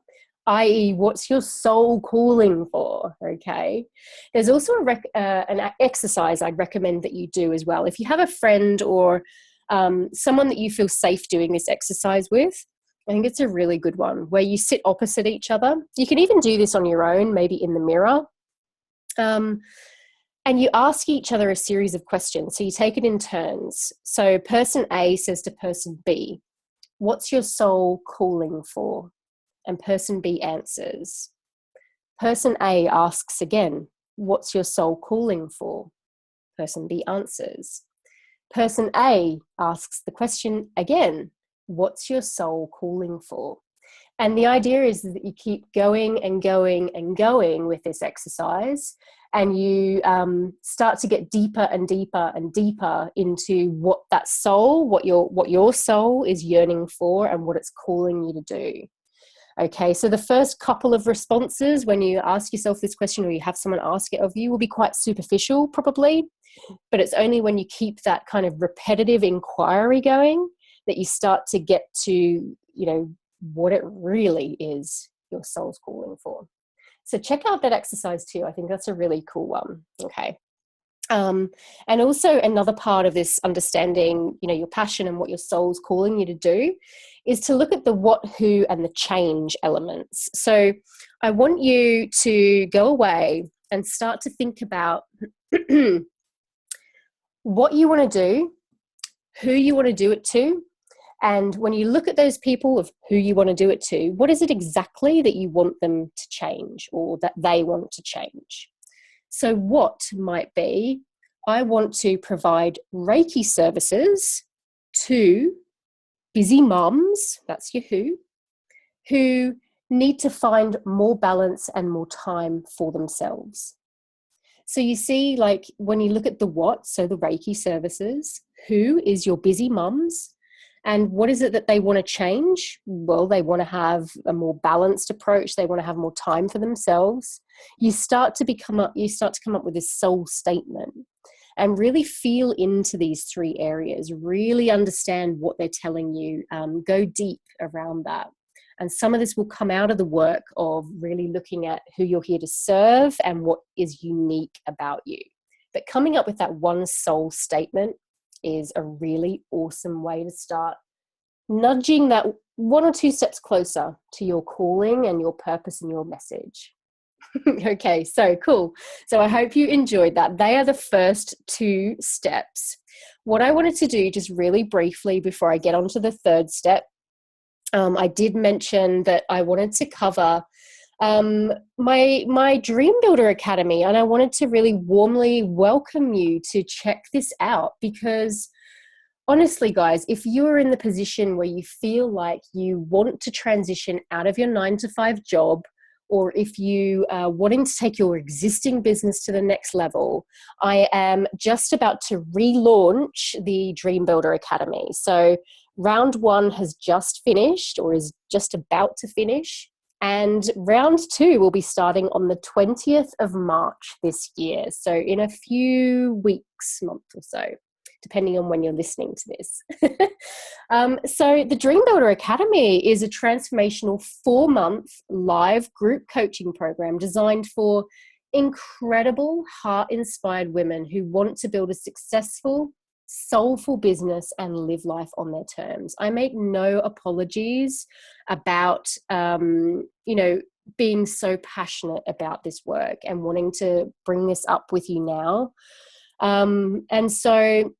i.e. what's your soul calling for, okay? There's also an exercise I'd recommend that you do as well. If you have a friend or someone that you feel safe doing this exercise with, I think it's a really good one, where you sit opposite each other. You can even do this on your own, maybe in the mirror. And you ask each other a series of questions. So you take it in turns. So person A says to person B, what's your soul calling for? And person B answers. Person A asks again, what's your soul calling for? Person B answers. Person A asks the question again, what's your soul calling for? And the idea is that you keep going and going and going with this exercise, and you start to get deeper and deeper and deeper into what that soul, what your soul is yearning for, and what it's calling you to do. Okay, so the first couple of responses when you ask yourself this question, or you have someone ask it of you, will be quite superficial probably, but it's only when you keep that kind of repetitive inquiry going that you start to get to, what it really is your soul's calling for. So check out that exercise too. I think that's a really cool one. Okay. And also another part of this understanding, your passion and what your soul's calling you to do, is to look at the what, who, and the change elements. So I want you to go away and start to think about what you want to do, who you want to do it to, and when you look at those people of who you want to do it to, what is it exactly that you want them to change, or that they want to change? So what might be, I want to provide Reiki services to busy mums, that's your who need to find more balance and more time for themselves. So you see, like when you look at the what, so the Reiki services, who is your busy mums, and what is it that they want to change? Well, they want to have a more balanced approach. They want to have more time for themselves. You start to come up with this soul statement, and really feel into these 3 areas. Really understand what they're telling you. Go deep around that. And some of this will come out of the work of really looking at who you're here to serve and what is unique about you. But coming up with that one soul statement is a really awesome way to start nudging that one or two steps closer to your calling and your purpose and your message. Okay, so cool. So I hope you enjoyed that. They are the first two steps. What I wanted to do, just really briefly before I get on to the third step, I did mention that I wanted to cover my Dream Builder Academy, and I wanted to really warmly welcome you to check this out, because honestly, guys, if you're in the position where you feel like you want to transition out of your 9-to-5 job, or if you are wanting to take your existing business to the next level, I am just about to relaunch the Dream Builder Academy. So round 1 has just finished, or is just about to finish. And round 2 will be starting on the 20th of March this year. So in a few weeks, month or so, depending on when you're listening to this. So the Dream Builder Academy is a transformational 4-month live group coaching program designed for incredible, heart-inspired women who want to build a successful, soulful business and live life on their terms. I make no apologies about, being so passionate about this work and wanting to bring this up with you now. And so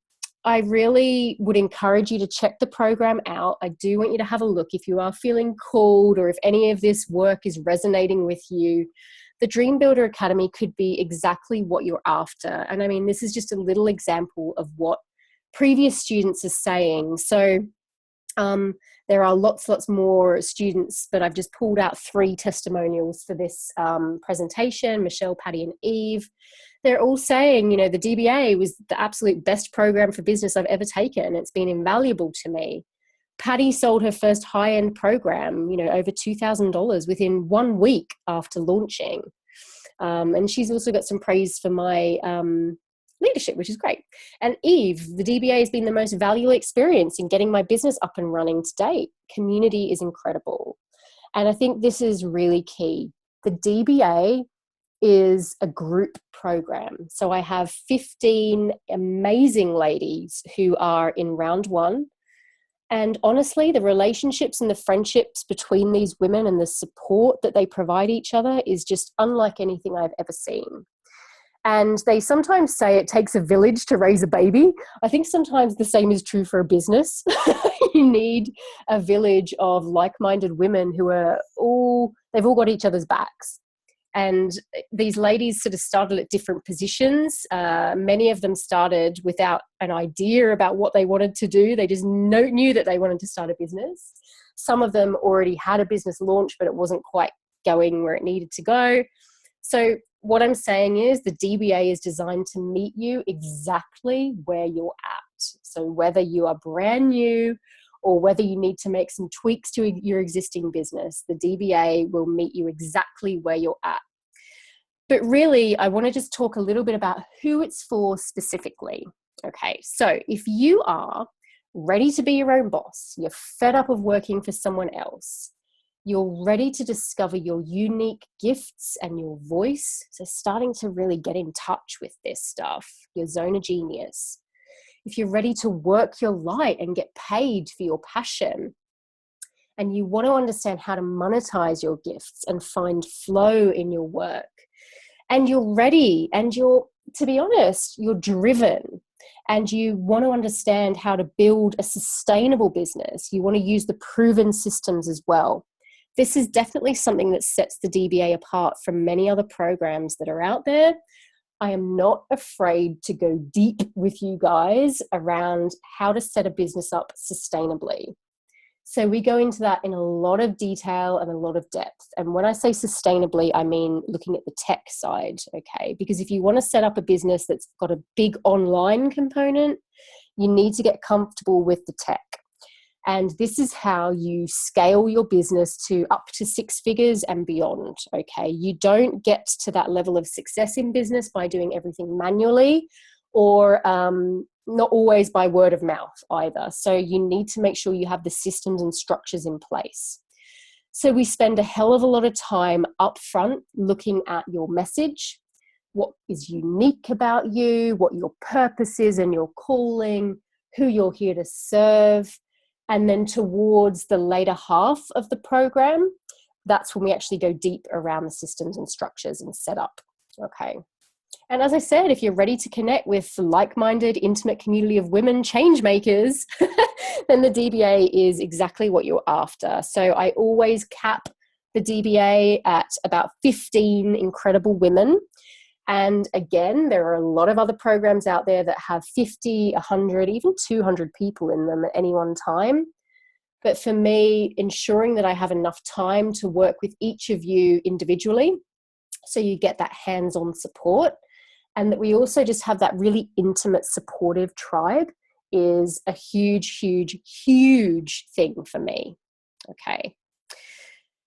I really would encourage you to check the program out. I do want you to have a look if you are feeling called, or if any of this work is resonating with you. The Dream Builder Academy could be exactly what you're after. And I mean, this is just a little example of what previous students are saying. So there are lots more students, but I've just pulled out 3 testimonials for this presentation: Michelle, Patty, and Eve. They're all saying, the DBA was the absolute best program for business I've ever taken. It's been invaluable to me. Patty sold her first high-end program, over $2,000 within 1 week after launching. And she's also got some praise for my leadership, which is great. And Eve, the DBA has been the most valuable experience in getting my business up and running to date. Community is incredible. And I think this is really key. The DBA is a group program. So I have 15 amazing ladies who are in round 1. And honestly, the relationships and the friendships between these women and the support that they provide each other is just unlike anything I've ever seen. And they sometimes say it takes a village to raise a baby. I think sometimes the same is true for a business. You need a village of like-minded women who are they've all got each other's backs. And these ladies sort of started at different positions. Many of them started without an idea about what they wanted to do. They just knew that they wanted to start a business. Some of them already had a business launch, but it wasn't quite going where it needed to go. So what I'm saying is the DBA is designed to meet you exactly where you're at. So whether you are brand new or whether you need to make some tweaks to your existing business, the DBA will meet you exactly where you're at. But really, I want to just talk a little bit about who it's for specifically. Okay, so if you are ready to be your own boss, you're fed up of working for someone else, you're ready to discover your unique gifts and your voice, so starting to really get in touch with this stuff, your zone of genius. If you're ready to work your light and get paid for your passion, and you want to understand how to monetize your gifts and find flow in your work, and you're ready and to be honest, you're driven, and you want to understand how to build a sustainable business, you want to use the proven systems as well. This is definitely something that sets the DBA apart from many other programs that are out there. I am not afraid to go deep with you guys around how to set a business up sustainably. So we go into that in a lot of detail and a lot of depth. And when I say sustainably, I mean looking at the tech side, okay? Because if you want to set up a business that's got a big online component, you need to get comfortable with the tech. And this is how you scale your business to up to 6 figures and beyond, okay? You don't get to that level of success in business by doing everything manually, or not always by word of mouth either. So you need to make sure you have the systems and structures in place. So we spend a hell of a lot of time up front looking at your message, what is unique about you, what your purpose is and your calling, who you're here to serve. And then towards the later half of the program, that's when we actually go deep around the systems and structures and setup. Okay. And as I said, if you're ready to connect with like-minded, intimate community of women change makers, then the DBA is exactly what you're after. So I always cap the DBA at about 15 incredible women. And again, there are a lot of other programs out there that have 50, 100, even 200 people in them at any one time. But for me, ensuring that I have enough time to work with each of you individually, so you get that hands-on support, and that we also just have that really intimate, supportive tribe, is a huge, huge, huge thing for me. Okay.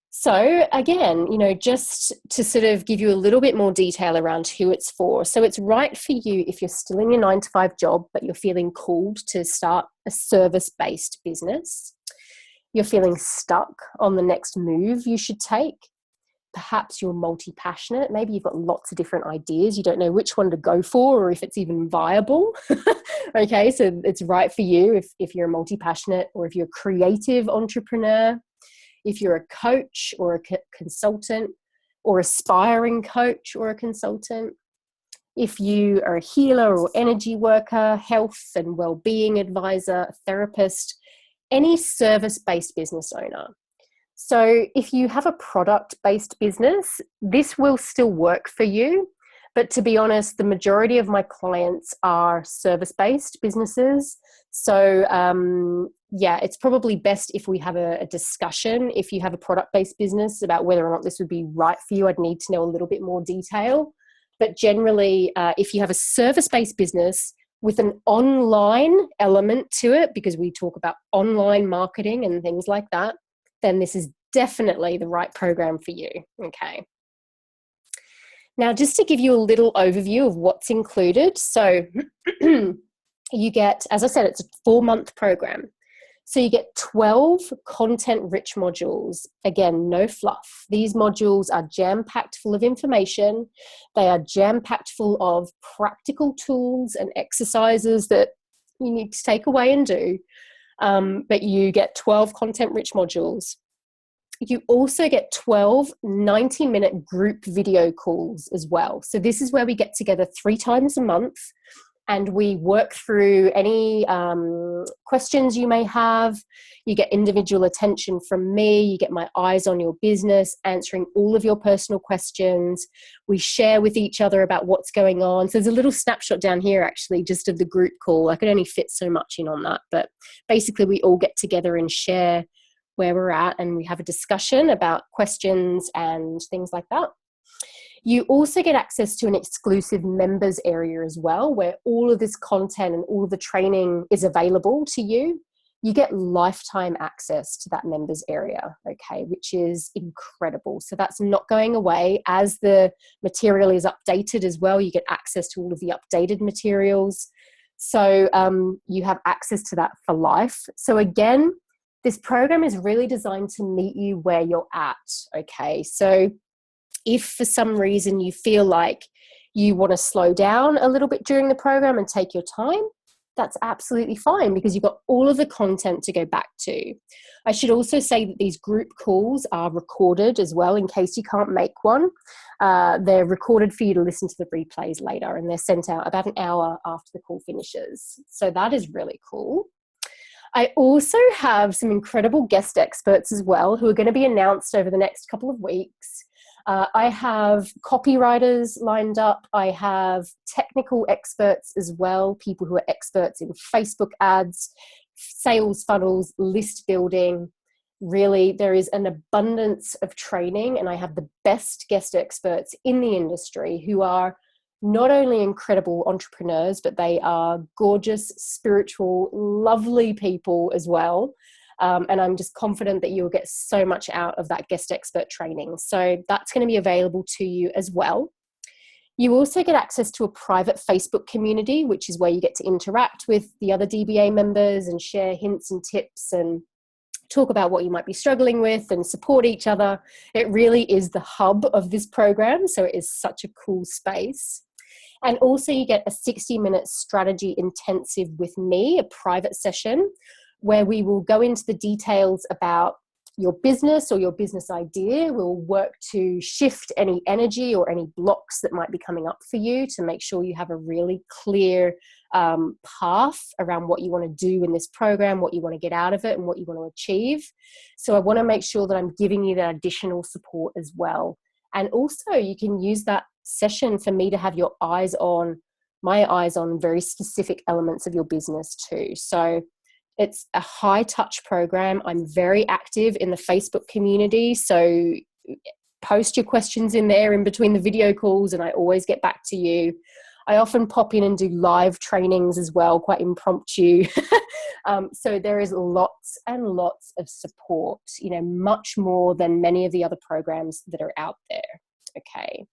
So again, just to sort of give you a little bit more detail around who it's for. So it's right for you if you're still in your 9-to-5 job, but you're feeling called to start a service-based business. You're feeling stuck on the next move you should take. Perhaps you're multi-passionate. Maybe you've got lots of different ideas. You don't know which one to go for or if it's even viable. Okay, so it's right for you if you're a multi-passionate, or if you're a creative entrepreneur, if you're a coach or a consultant, or aspiring coach or a consultant, if you are a healer or energy worker, health and well-being advisor, therapist, any service-based business owner. So if you have a product-based business, this will still work for you. But to be honest, the majority of my clients are service-based businesses. So it's probably best if we have a discussion. If you have a product-based business, about whether or not this would be right for you, I'd need to know a little bit more detail. But generally, if you have a service-based business with an online element to it, because we talk about online marketing and things like that, then this is definitely the right program for you. Okay. Now, just to give you a little overview of what's included. So you get, as I said, it's a 4-month program. So you get 12 content-rich modules. Again, no fluff. These modules are jam-packed full of information. They are jam-packed full of practical tools and exercises that you need to take away and do. But you get 12 content-rich modules. You also get 12 90-minute group video calls as well. So this is where we get together 3 times a month, and we work through any questions you may have. You get individual attention from me. You get my eyes on your business, answering all of your personal questions. We share with each other about what's going on. So there's a little snapshot down here, actually, just of the group call. I could only fit so much in on that. But basically, we all get together and share where we're at, and we have a discussion about questions and things like that. You also get access to an exclusive members area as well, where all of this content and all of the training is available to you. You get lifetime access to that members area, okay, which is incredible. So that's not going away. As the material is updated as well, you get access to all of the updated materials. So you have access to that for life. So again, this program is really designed to meet you where you're at, okay? So if for some reason you feel like you want to slow down a little bit during the program and take your time, that's absolutely fine, because you've got all of the content to go back to. I should also say that these group calls are recorded as well, in case you can't make one. They're recorded for you to listen to the replays later, and they're sent out about an hour after the call finishes. So that is really cool. I also have some incredible guest experts as well, who are going to be announced over the next couple of weeks. I have copywriters lined up. I have technical experts as well, people who are experts in Facebook ads, sales funnels, list building. Really, there is an abundance of training, and I have the best guest experts in the industry who are not only incredible entrepreneurs, but they are gorgeous, spiritual, lovely people as well. And I'm just confident that you'll get so much out of that guest expert training. So that's going to be available to you as well. You also get access to a private Facebook community, which is where you get to interact with the other DBA members and share hints and tips and talk about what you might be struggling with and support each other. It really is the hub of this program, so it is such a cool space. And also you get a 60-minute strategy intensive with me, a private session, where we will go into the details about your business or your business idea. We'll work to shift any energy or any blocks that might be coming up for you to make sure you have a really clear path around what you want to do in this program, what you want to get out of it, and what you want to achieve. So I want to make sure that I'm giving you that additional support as well. And also you can use that session for me to have my eyes on very specific elements of your business too. So it's a high touch program. I'm very active in the Facebook community. So post your questions in there in between the video calls and I always get back to you. I often pop in and do live trainings as well, quite impromptu. So there is lots and lots of support, much more than many of the other programs that are out there. Okay.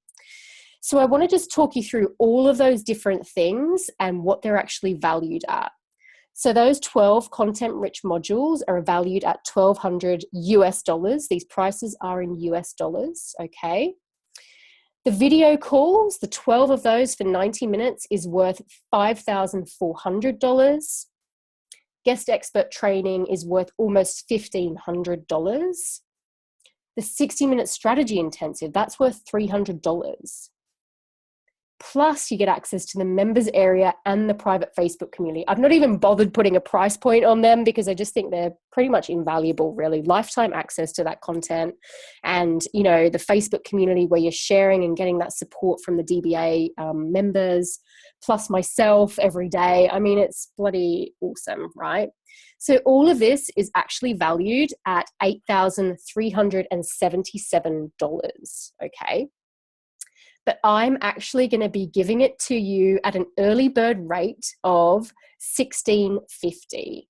So I want to just talk you through all of those different things and what they're actually valued at. So those 12 content-rich modules are valued at $1,200 US. These prices are in US dollars, okay? The video calls, the 12 of those for 90 minutes is worth $5,400. Guest expert training is worth almost $1,500. The 60-minute strategy intensive, that's worth $300. Plus you get access to the members area and the private Facebook community. I've not even bothered putting a price point on them because I just think they're pretty much invaluable, really. Lifetime access to that content and, the Facebook community where you're sharing and getting that support from the DBA members, plus myself every day. I mean, it's bloody awesome, right? So all of this is actually valued at $8,377, okay? But I'm actually going to be giving it to you at an early bird rate of $1,650.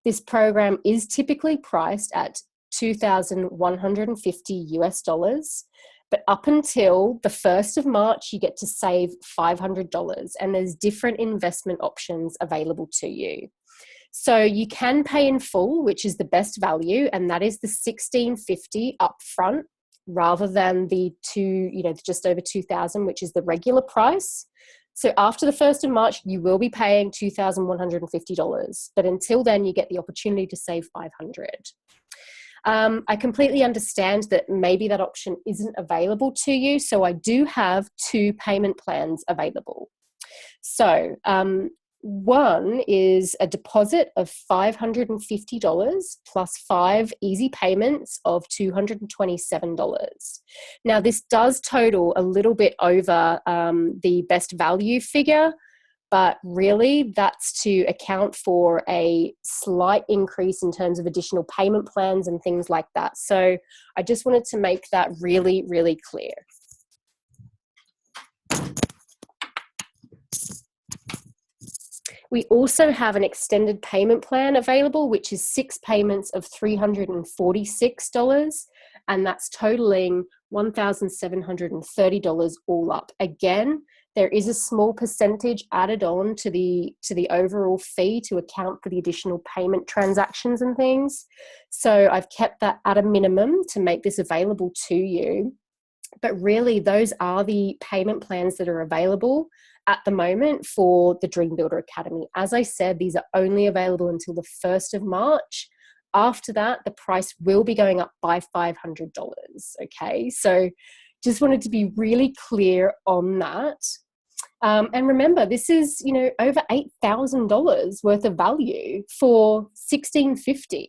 This program is typically priced at $2,150 US, but up until the 1st of March, you get to save $500 and there's different investment options available to you. So you can pay in full, which is the best value, and that is the $1,650 upfront, rather than the just over 2,000, which is the regular price. So after the 1st of March, you will be paying $2,150. But until then, you get the opportunity to save $500. I completely understand that maybe that option isn't available to you. So I do have 2 payment plans available. So one is a deposit of $550 plus 5 easy payments of $227. Now, this does total a little bit over the best value figure, but really that's to account for a slight increase in terms of additional payment plans and things like that. So I just wanted to make that really, really clear. We also have an extended payment plan available, which is 6 payments of $346, and that's totaling $1,730 all up. Again, there is a small percentage added on to the overall fee to account for the additional payment transactions and things. So I've kept that at a minimum to make this available to you. But really, those are the payment plans that are available at the moment for the Dream Builder Academy. As I said, these are only available until the 1st of March. After that, the price will be going up by $500. Okay, so just wanted to be really clear on that. And remember, this is, over $8,000 worth of value for $1,650.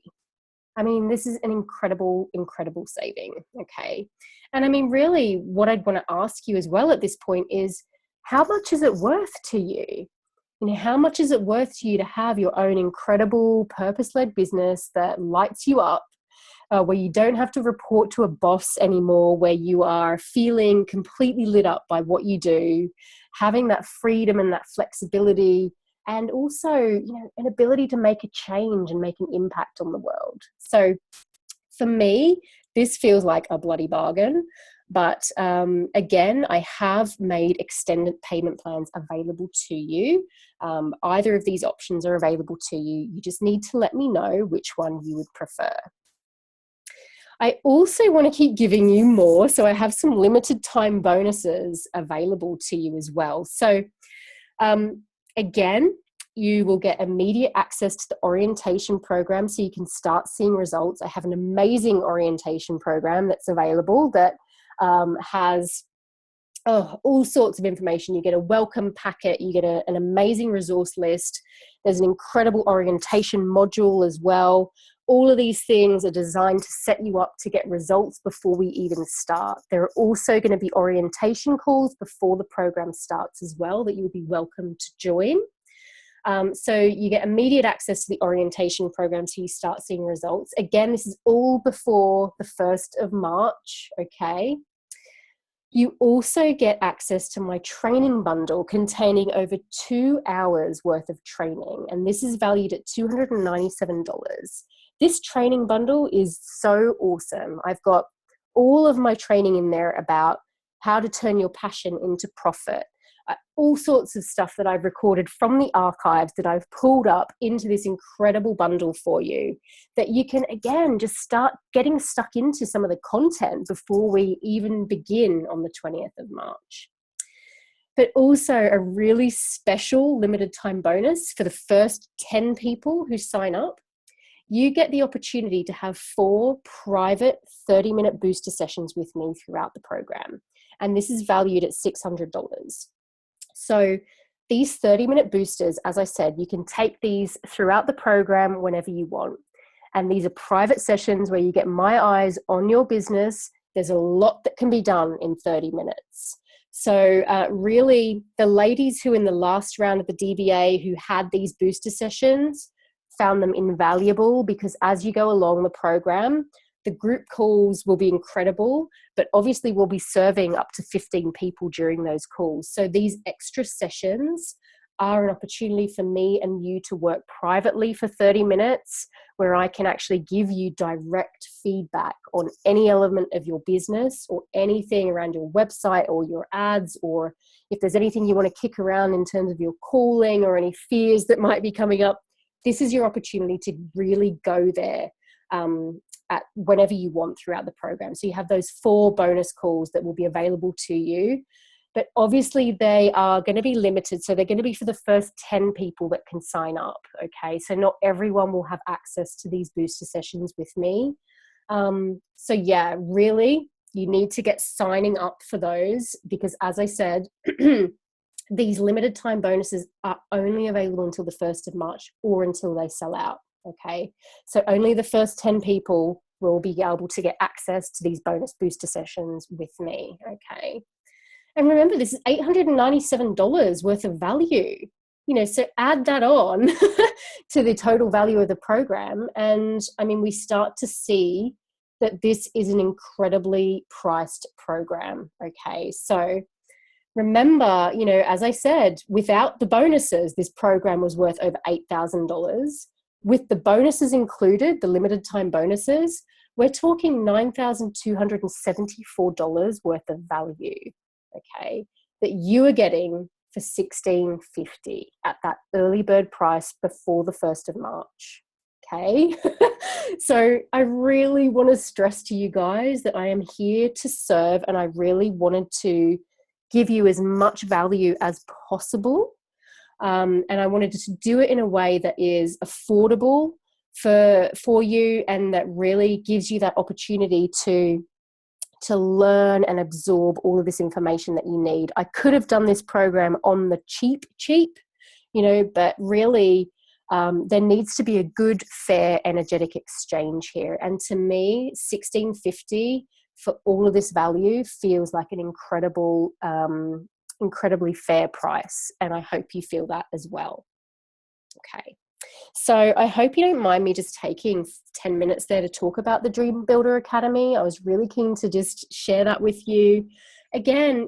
I mean, this is an incredible, incredible saving. Okay. And I mean, really what I'd want to ask you as well at this point is, how much is it worth to you? How much is it worth to you to have your own incredible purpose-led business that lights you up, where you don't have to report to a boss anymore, where you are feeling completely lit up by what you do, having that freedom and that flexibility, and also, an ability to make a change and make an impact on the world. So for me, this feels like a bloody bargain. But again, I have made extended payment plans available to you. Either of these options are available to you. You just need to let me know which one you would prefer. I also want to keep giving you more. So I have some limited time bonuses available to you as well. So again, you will get immediate access to the orientation program so you can start seeing results. I have an amazing orientation program that's available that has all sorts of information. You get a welcome packet, you get an amazing resource list. There's an incredible orientation module as well. All of these things are designed to set you up to get results before we even start. There are also going to be orientation calls before the program starts as well that you'll be welcome to join. So you get immediate access to the orientation program so you start seeing results. Again, this is all before the 1st of March, okay? You also get access to my training bundle containing over 2 hours worth of training, and this is valued at $297. This training bundle is so awesome. I've got all of my training in there about how to turn your passion into profit. All sorts of stuff that I've recorded from the archives that I've pulled up into this incredible bundle for you, that you can, again, just start getting stuck into some of the content before we even begin on the 20th of March. But also a really special limited time bonus for the first 10 people who sign up. You get the opportunity to have 4 private 30-minute booster sessions with me throughout the program. And this is valued at $600. So these 30-minute boosters, as I said, you can take these throughout the program whenever you want. And these are private sessions where you get my eyes on your business. There's a lot that can be done in 30 minutes. So really, the ladies who in the last round of the DBA who had these booster sessions found them invaluable, because as you go along the program, the group calls will be incredible, but obviously we'll be serving up to 15 people during those calls. So these extra sessions are an opportunity for me and you to work privately for 30 minutes, where I can actually give you direct feedback on any element of your business or anything around your website or your ads, or if there's anything you want to kick around in terms of your calling or any fears that might be coming up. This is your opportunity to really go there at whenever you want throughout the program. So you have those 4 bonus calls that will be available to you. But obviously they are going to be limited. So they're going to be for the first 10 people that can sign up. Okay. So not everyone will have access to these booster sessions with me. So yeah, really, you need to get signing up for those, because as I said, these limited time bonuses are only available until the 1st of March or until they sell out. Okay. So only the first 10 people will be able to get access to these bonus booster sessions with me. Okay. And remember, this is $897 worth of value, so add that on to the total value of the program. And I mean, we start to see that this is an incredibly priced program. Okay. So remember, as I said, without the bonuses, this program was worth over $8,000. With the bonuses included, the limited time bonuses, we're talking $9,274 worth of value, okay, that you are getting for $1,650 at that early bird price before the 1st of March, okay? So I really want to stress to you guys that I am here to serve, and I really wanted to give you as much value as possible. And I wanted to do it in a way that is affordable for you, and that really gives you that opportunity to learn and absorb all of this information that you need. I could have done this program on the cheap, but really there needs to be a good, fair, energetic exchange here. And to me, $1,650 for all of this value feels like an incredibly fair price. And I hope you feel that as well. Okay. So I hope you don't mind me just taking 10 minutes there to talk about the Dream Builder Academy. I was really keen to just share that with you. Again,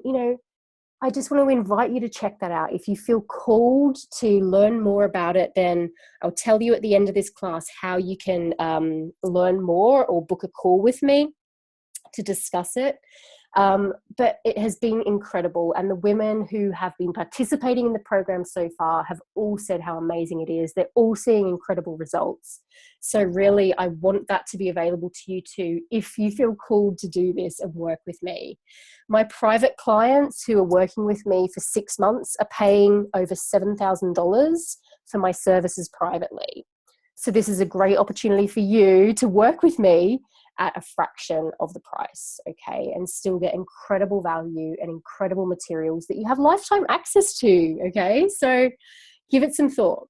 I just want to invite you to check that out. If you feel called to learn more about it, then I'll tell you at the end of this class how you can learn more or book a call with me to discuss it. But it has been incredible. And the women who have been participating in the program so far have all said how amazing it is. They're all seeing incredible results. So really, I want that to be available to you too, if you feel called to do this and work with me. My private clients who are working with me for 6 months are paying over $7,000 for my services privately. So this is a great opportunity for you to work with me at a fraction of the price, okay, and still get incredible value and incredible materials that you have lifetime access to, okay? So give it some thought.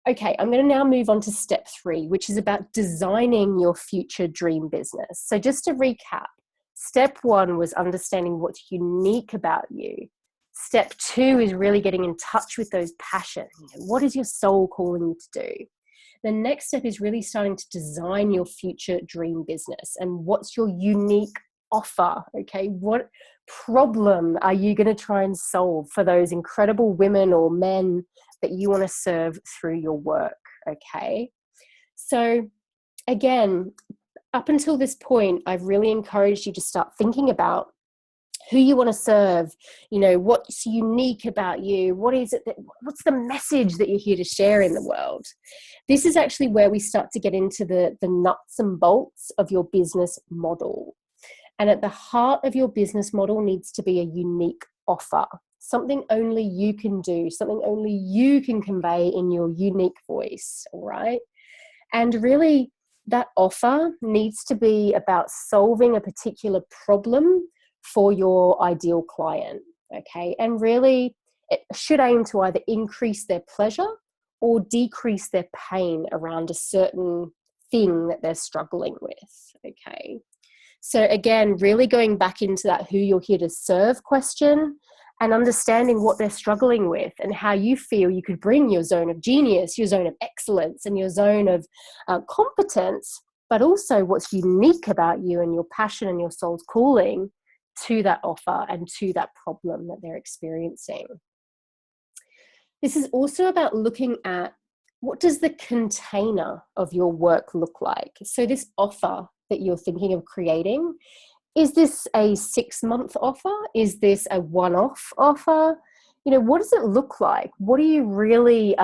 Okay, I'm going to now move on to step 3, which is about designing your future dream business. So just to recap, step 1 was understanding what's unique about you. Step 2 is really getting in touch with those passions. What is your soul calling you to do? The next step is really starting to design your future dream business and what's your unique offer, okay? What problem are you going to try and solve for those incredible women or men that you want to serve through your work, okay? So again, up until this point, I've really encouraged you to start thinking about who you want to serve, what's unique about you, what's the message that you're here to share in the world. This is actually where we start to get into the nuts and bolts of your business model. And at the heart of your business model needs to be a unique offer, something only you can do, something only you can convey in your unique voice, all right? And really, that offer needs to be about solving a particular problem for your ideal client, okay? And really, it should aim to either increase their pleasure or decrease their pain around a certain thing that they're struggling with, okay? So again, really going back into that who you're here to serve question and understanding what they're struggling with and how you feel you could bring your zone of genius, your zone of excellence, and your zone of competence, but also what's unique about you and your passion and your soul's calling to that offer and to that problem that they're experiencing. This is also about looking at what does the container of your work look like? So this offer that you're thinking of creating, is this a 6-month offer? Is this a one-off offer? What does it look like? What are you really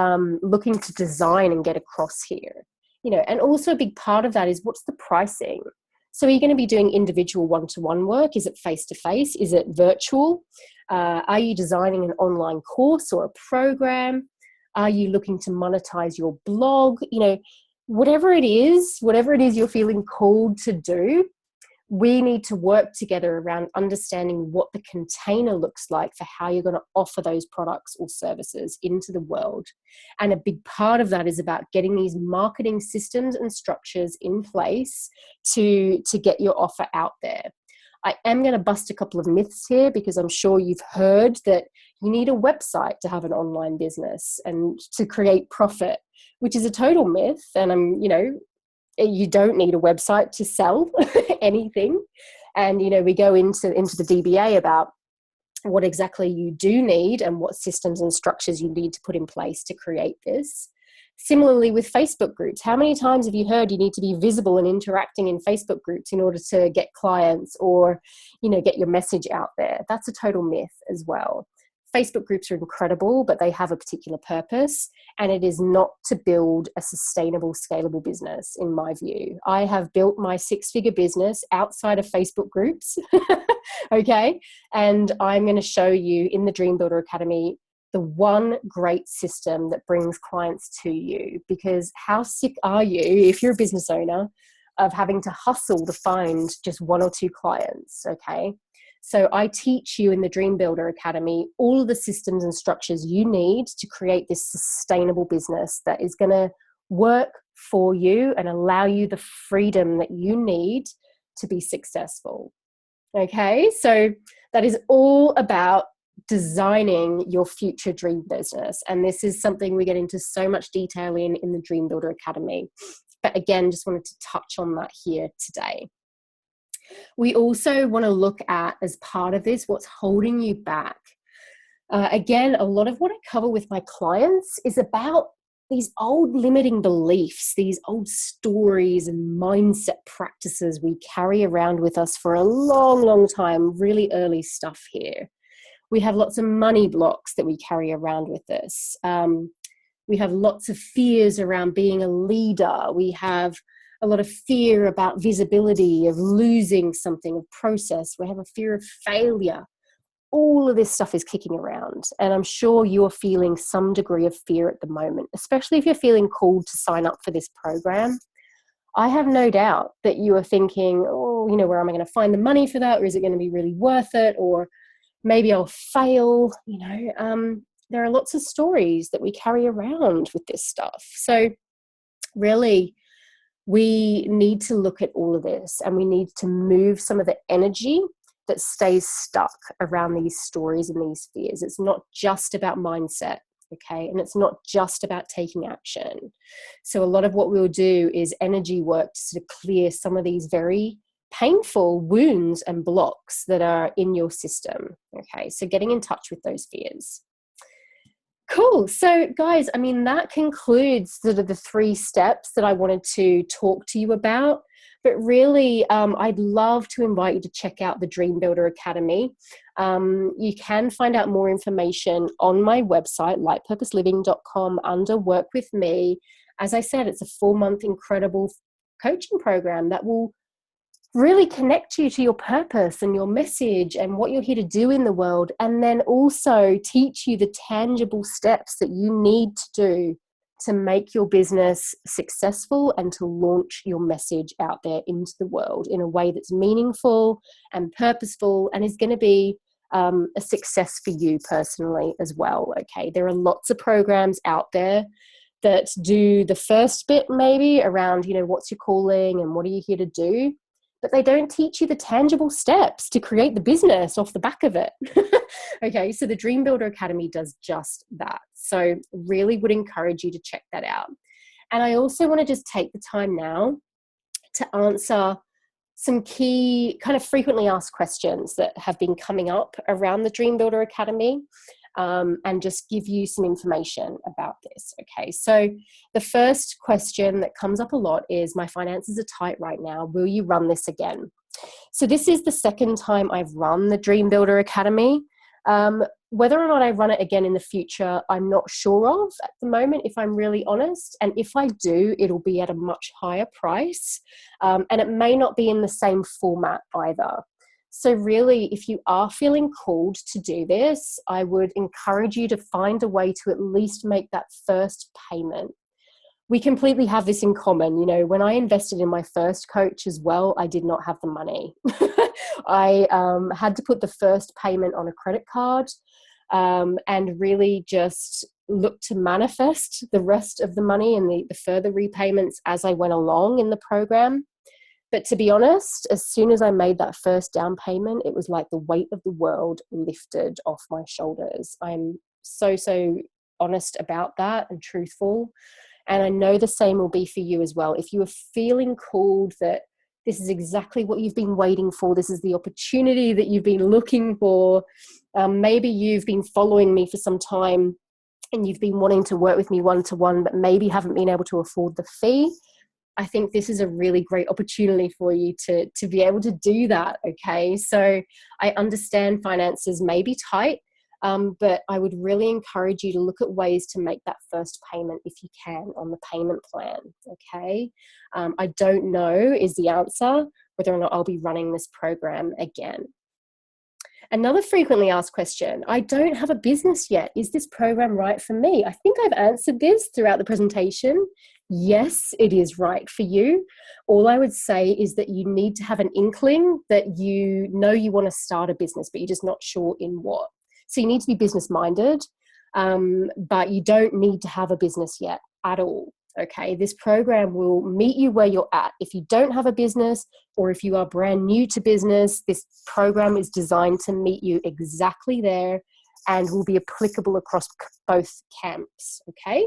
looking to design and get across here? And also a big part of that is what's the pricing? So are you going to be doing individual one-to-one work? Is it face-to-face? Is it virtual? Are you designing an online course or a program? Are you looking to monetize your blog? Whatever it is you're feeling called to do, we need to work together around understanding what the container looks like for how you're going to offer those products or services into the world. And a big part of that is about getting these marketing systems and structures in place to get your offer out there. I am going to bust a couple of myths here because I'm sure you've heard that you need a website to have an online business and to create profit, which is a total myth. And you don't need a website to sell anything. And, we go into the DBA about what exactly you do need and what systems and structures you need to put in place to create this. Similarly with Facebook groups, how many times have you heard you need to be visible and interacting in Facebook groups in order to get clients or, get your message out there? That's a total myth as well. Facebook groups are incredible, but they have a particular purpose, and it is not to build a sustainable, scalable business, in my view. I have built my 6-figure business outside of Facebook groups, okay? And I'm going to show you in the Dream Builder Academy the one great system that brings clients to you, because how sick are you, if you're a business owner, of having to hustle to find just 1 or 2 clients, okay? So I teach you in the Dream Builder Academy all of the systems and structures you need to create this sustainable business that is going to work for you and allow you the freedom that you need to be successful. Okay, so that is all about designing your future dream business. And this is something we get into so much detail in the Dream Builder Academy. But again, just wanted to touch on that here today. We also want to look at, as part of this, what's holding you back. Again, a lot of what I cover with my clients is about these old limiting beliefs, these old stories and mindset practices we carry around with us for a long, long time, really early stuff here. We have lots of money blocks that we carry around with us. We have lots of fears around being a leader. We have a lot of fear about visibility, of losing something, of process. We have a fear of failure. All of this stuff is kicking around. And I'm sure you're feeling some degree of fear at the moment, especially if you're feeling called to sign up for this program. I have no doubt that you are thinking, oh, you know, where am I going to find the money for that? Or is it going to be really worth it? Or maybe I'll fail. You know, there are lots of stories that we carry around with this stuff. So really, we need to look at all of this, and we need to move some of the energy that stays stuck around these stories and these fears. It's not just about mindset, okay? And it's not just about taking action. So a lot of what we'll do is energy work to sort of clear some of these very painful wounds and blocks that are in your system, okay? So getting in touch with those fears. Cool. So guys, I mean, that concludes sort of the 3 steps that I wanted to talk to you about. But really, I'd love to invite you to check out the Dream Builder Academy. You can find out more information on my website, lightpurposeliving.com, under Work With Me. As I said, it's a 4-month incredible coaching program that will really connect you to your purpose and your message and what you're here to do in the world, and then also teach you the tangible steps that you need to do to make your business successful and to launch your message out there into the world in a way that's meaningful and purposeful and is going to be a success for you personally as well. Okay, there are lots of programs out there that do the first bit maybe around, you know, what's your calling and what are you here to do, but they don't teach you the tangible steps to create the business off the back of it. Okay, so the Dream Builder Academy does just that. So really would encourage you to check that out. And I also want to just take the time now to answer some key kind of frequently asked questions that have been coming up around the Dream Builder Academy, and just give you some information about this. Okay, so the first question that comes up a lot is, my finances are tight right now. Will you run this again? So this is the second time I've run the Dream Builder Academy. Whether or not I run it again in the future, I'm not sure of at the moment, if I'm really honest. And if I do, it'll be at a much higher price. And it may not be in the same format either. So really, if you are feeling called to do this, I would encourage you to find a way to at least make that first payment. We completely have this in common. You know, when I invested in my first coach as well, I did not have the money. I had to put the first payment on a credit card, and really just look to manifest the rest of the money and the further repayments as I went along in the program. But to be honest, as soon as I made that first down payment, it was like the weight of the world lifted off my shoulders. I'm so honest about that and truthful. And I know the same will be for you as well. If you are feeling called that this is exactly what you've been waiting for, this is the opportunity that you've been looking for, maybe you've been following me for some time and you've been wanting to work with me one-to-one, but maybe haven't been able to afford the fee, I think this is a really great opportunity for you to be able to do that, okay? So I understand finances may be tight, but I would really encourage you to look at ways to make that first payment if you can on the payment plan, okay? I don't know is the answer, whether or not I'll be running this program again. Another frequently asked question, I don't have a business yet. Is this program right for me? I think I've answered this throughout the presentation. Yes, it is right for you. All I would say is that you need to have an inkling that you know you want to start a business, but you're just not sure in what. So you need to be business minded, but you don't need to have a business yet at all. Okay, this program will meet you where you're at. If you don't have a business or if you are brand new to business, this program is designed to meet you exactly there and will be applicable across both camps. Okay.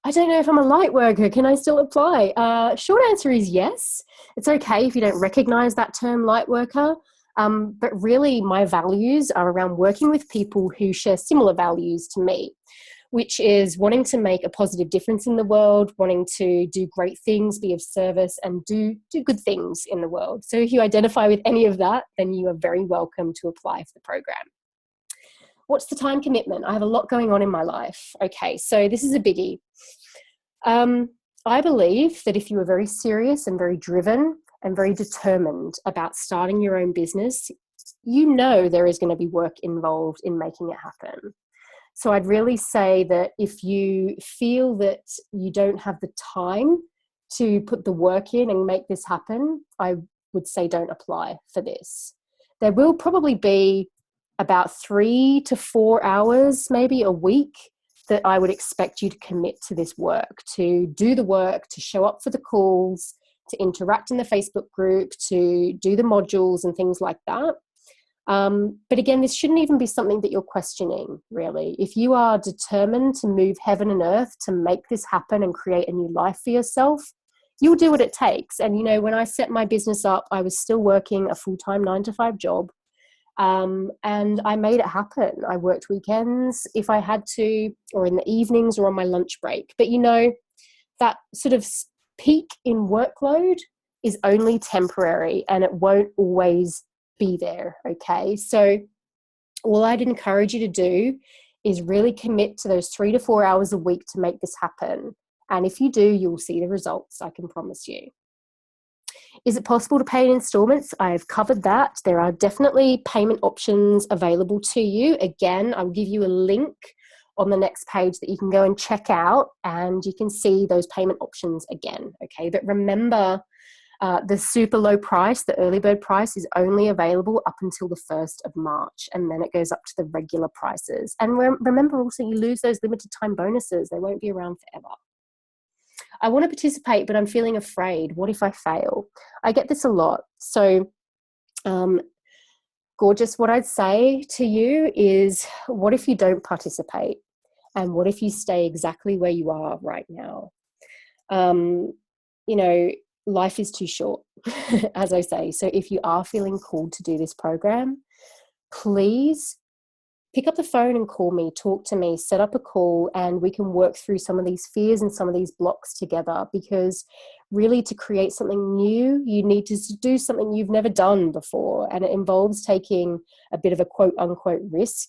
I don't know if I'm a light worker. Can I still apply? Short answer is yes. It's okay if you don't recognize that term light worker. But really my values are around working with people who share similar values to me. which is wanting to make a positive difference in the world, wanting to do great things, be of service, and do good things in the world. So if you identify with any of that, then you are very welcome to apply for the program. What's the time commitment? I have a lot going on in my life. Okay, so this is a biggie. I believe that if you are very serious and very driven and very determined about starting your own business, you know there is going to be work involved in making it happen. So I'd really say that if you feel that you don't have the time to put the work in and make this happen, I would say don't apply for this. There will probably be about 3 to 4 hours, maybe a week, that I would expect you to commit to this work, to do the work, to show up for the calls, to interact in the Facebook group, to do the modules and things like that. But again, this shouldn't even be something that you're questioning, really. If you are determined to move heaven and earth to make this happen and create a new life for yourself, you'll do what it takes. And, you know, when I set my business up, I was still working a full-time 9-to-5 job. And I made it happen. I worked weekends if I had to, or in the evenings or on my lunch break. But, you know, that sort of peak in workload is only temporary and it won't always be there. Okay. So all I'd encourage you to do is really commit to those 3 to 4 hours a week to make this happen. And if you do, you'll see the results, I can promise you. Is it possible to pay in installments? I've covered that. There are definitely payment options available to you. Again, I'll give you a link on the next page that you can go and check out and you can see those payment options again. Okay. But remember, the super low price, the early bird price, is only available up until the 1st of March, and then it goes up to the regular prices. And remember also, you lose those limited time bonuses. They won't be around forever. I want to participate, but I'm feeling afraid. What if I fail? I get this a lot. So, gorgeous, what I'd say to you is, what if you don't participate? And what if you stay exactly where you are right now? You know, life is too short, as I say. So if you are feeling called to do this program, please pick up the phone and call me, talk to me, set up a call, and we can work through some of these fears and some of these blocks together. Because really, to create something new, you need to do something you've never done before, and it involves taking a bit of a quote unquote risk.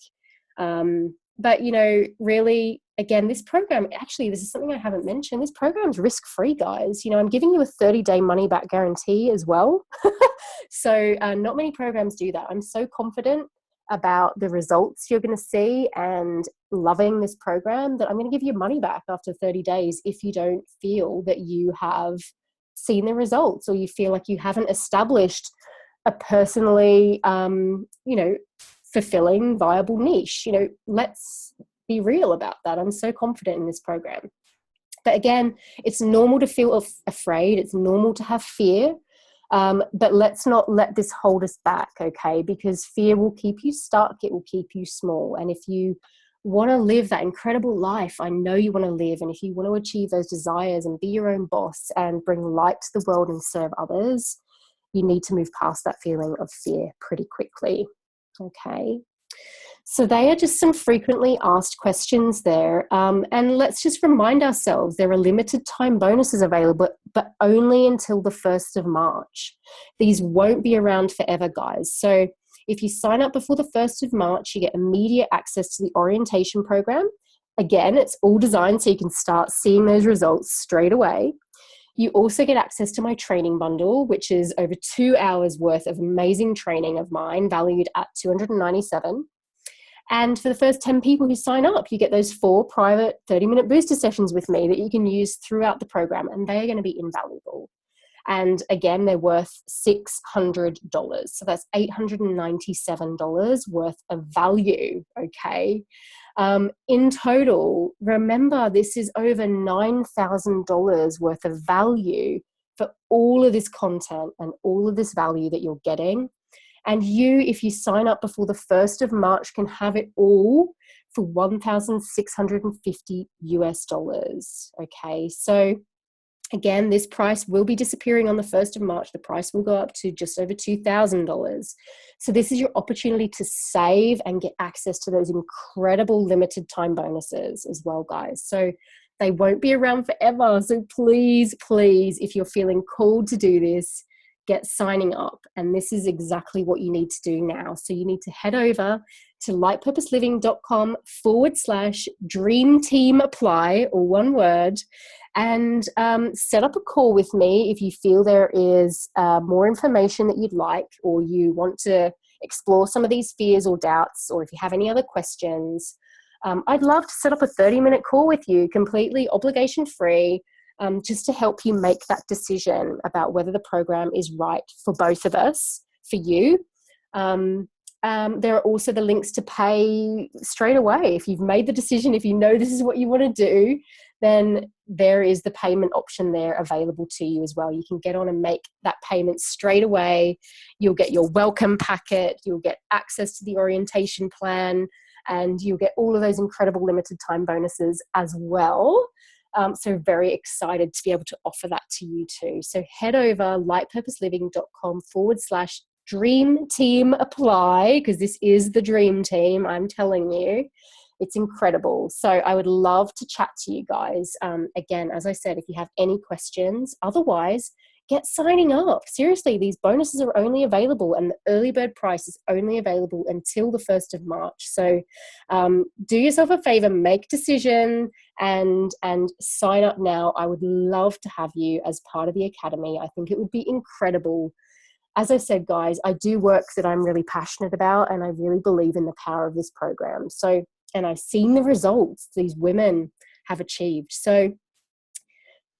But, you know, really, again, this program, actually, this is something I haven't mentioned. This program's risk-free, guys. You know, I'm giving you a 30-day money-back guarantee as well. So not many programs do that. I'm so confident about the results you're going to see and loving this program that I'm going to give you money back after 30 days if you don't feel that you have seen the results or you feel like you haven't established a personally, you know, fulfilling, viable niche. You know, let's be real about that. I'm so confident in this program. But again, it's normal to feel afraid. It's normal to have fear. But let's not let this hold us back, okay? Because fear will keep you stuck. It will keep you small. And if you want to live that incredible life I know you want to live, and if you want to achieve those desires and be your own boss and bring light to the world and serve others, you need to move past that feeling of fear pretty quickly. Okay, so they are just some frequently asked questions there. And let's just remind ourselves there are limited time bonuses available, but only until the 1st of March. These won't be around forever, guys. So if you sign up before the 1st of March, you get immediate access to the orientation program. Again, it's all designed so you can start seeing those results straight away. You also get access to my training bundle, which is over 2 hours worth of amazing training of mine, valued at $297. And for the first 10 people who sign up, you get those 4 private 30-minute booster sessions with me that you can use throughout the program, and they are going to be invaluable. And again, they're worth $600. So that's $897 worth of value, okay? In total, remember, this is over $9,000 worth of value for all of this content and all of this value that you're getting. And you, if you sign up before the 1st of March, can have it all for $1,650 US. Okay, so Again, this price will be disappearing on the 1st of March. The price will go up to just over $2,000. So this is your opportunity to save and get access to those incredible limited time bonuses as well, guys. So they won't be around forever. So please, please, if you're feeling called to do this, get signing up. And this is exactly what you need to do now. So you need to head over to lightpurposeliving.com/dream team apply, or one word, and set up a call with me if you feel there is more information that you'd like, or you want to explore some of these fears or doubts, or if you have any other questions. I'd love to set up a 30-minute call with you, completely obligation free, just to help you make that decision about whether the program is right for both of us, for you. There are also the links to pay straight away. If you've made the decision, if you know this is what you want to do, then there is the payment option there available to you as well. You can get on and make that payment straight away. You'll get your welcome packet, you'll get access to the orientation plan, and you'll get all of those incredible limited time bonuses as well. So very excited to be able to offer that to you too. So head over lightpurposeliving.com/dream team apply, because this is the dream team, I'm telling you. It's incredible. So I would love to chat to you guys. Again, as I said, if you have any questions, otherwise, get signing up. Seriously, these bonuses are only available, and the early bird price is only available until the 1st of March. So do yourself a favor, make a decision, and sign up now. I would love to have you as part of the Academy. I think it would be incredible. As I said, guys, I do work that I'm really passionate about, and I really believe in the power of this program. So, and I've seen the results these women have achieved. So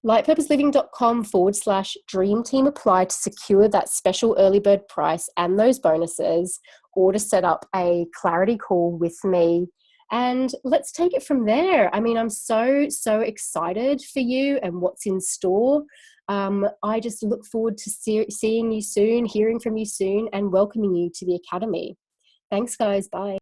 lightpurposeliving.com/dream team apply to secure that special early bird price and those bonuses, or to set up a clarity call with me. And let's take it from there. I mean, I'm so excited for you and what's in store. I just look forward to seeing you soon, hearing from you soon, and welcoming you to the Academy. Thanks, guys. Bye.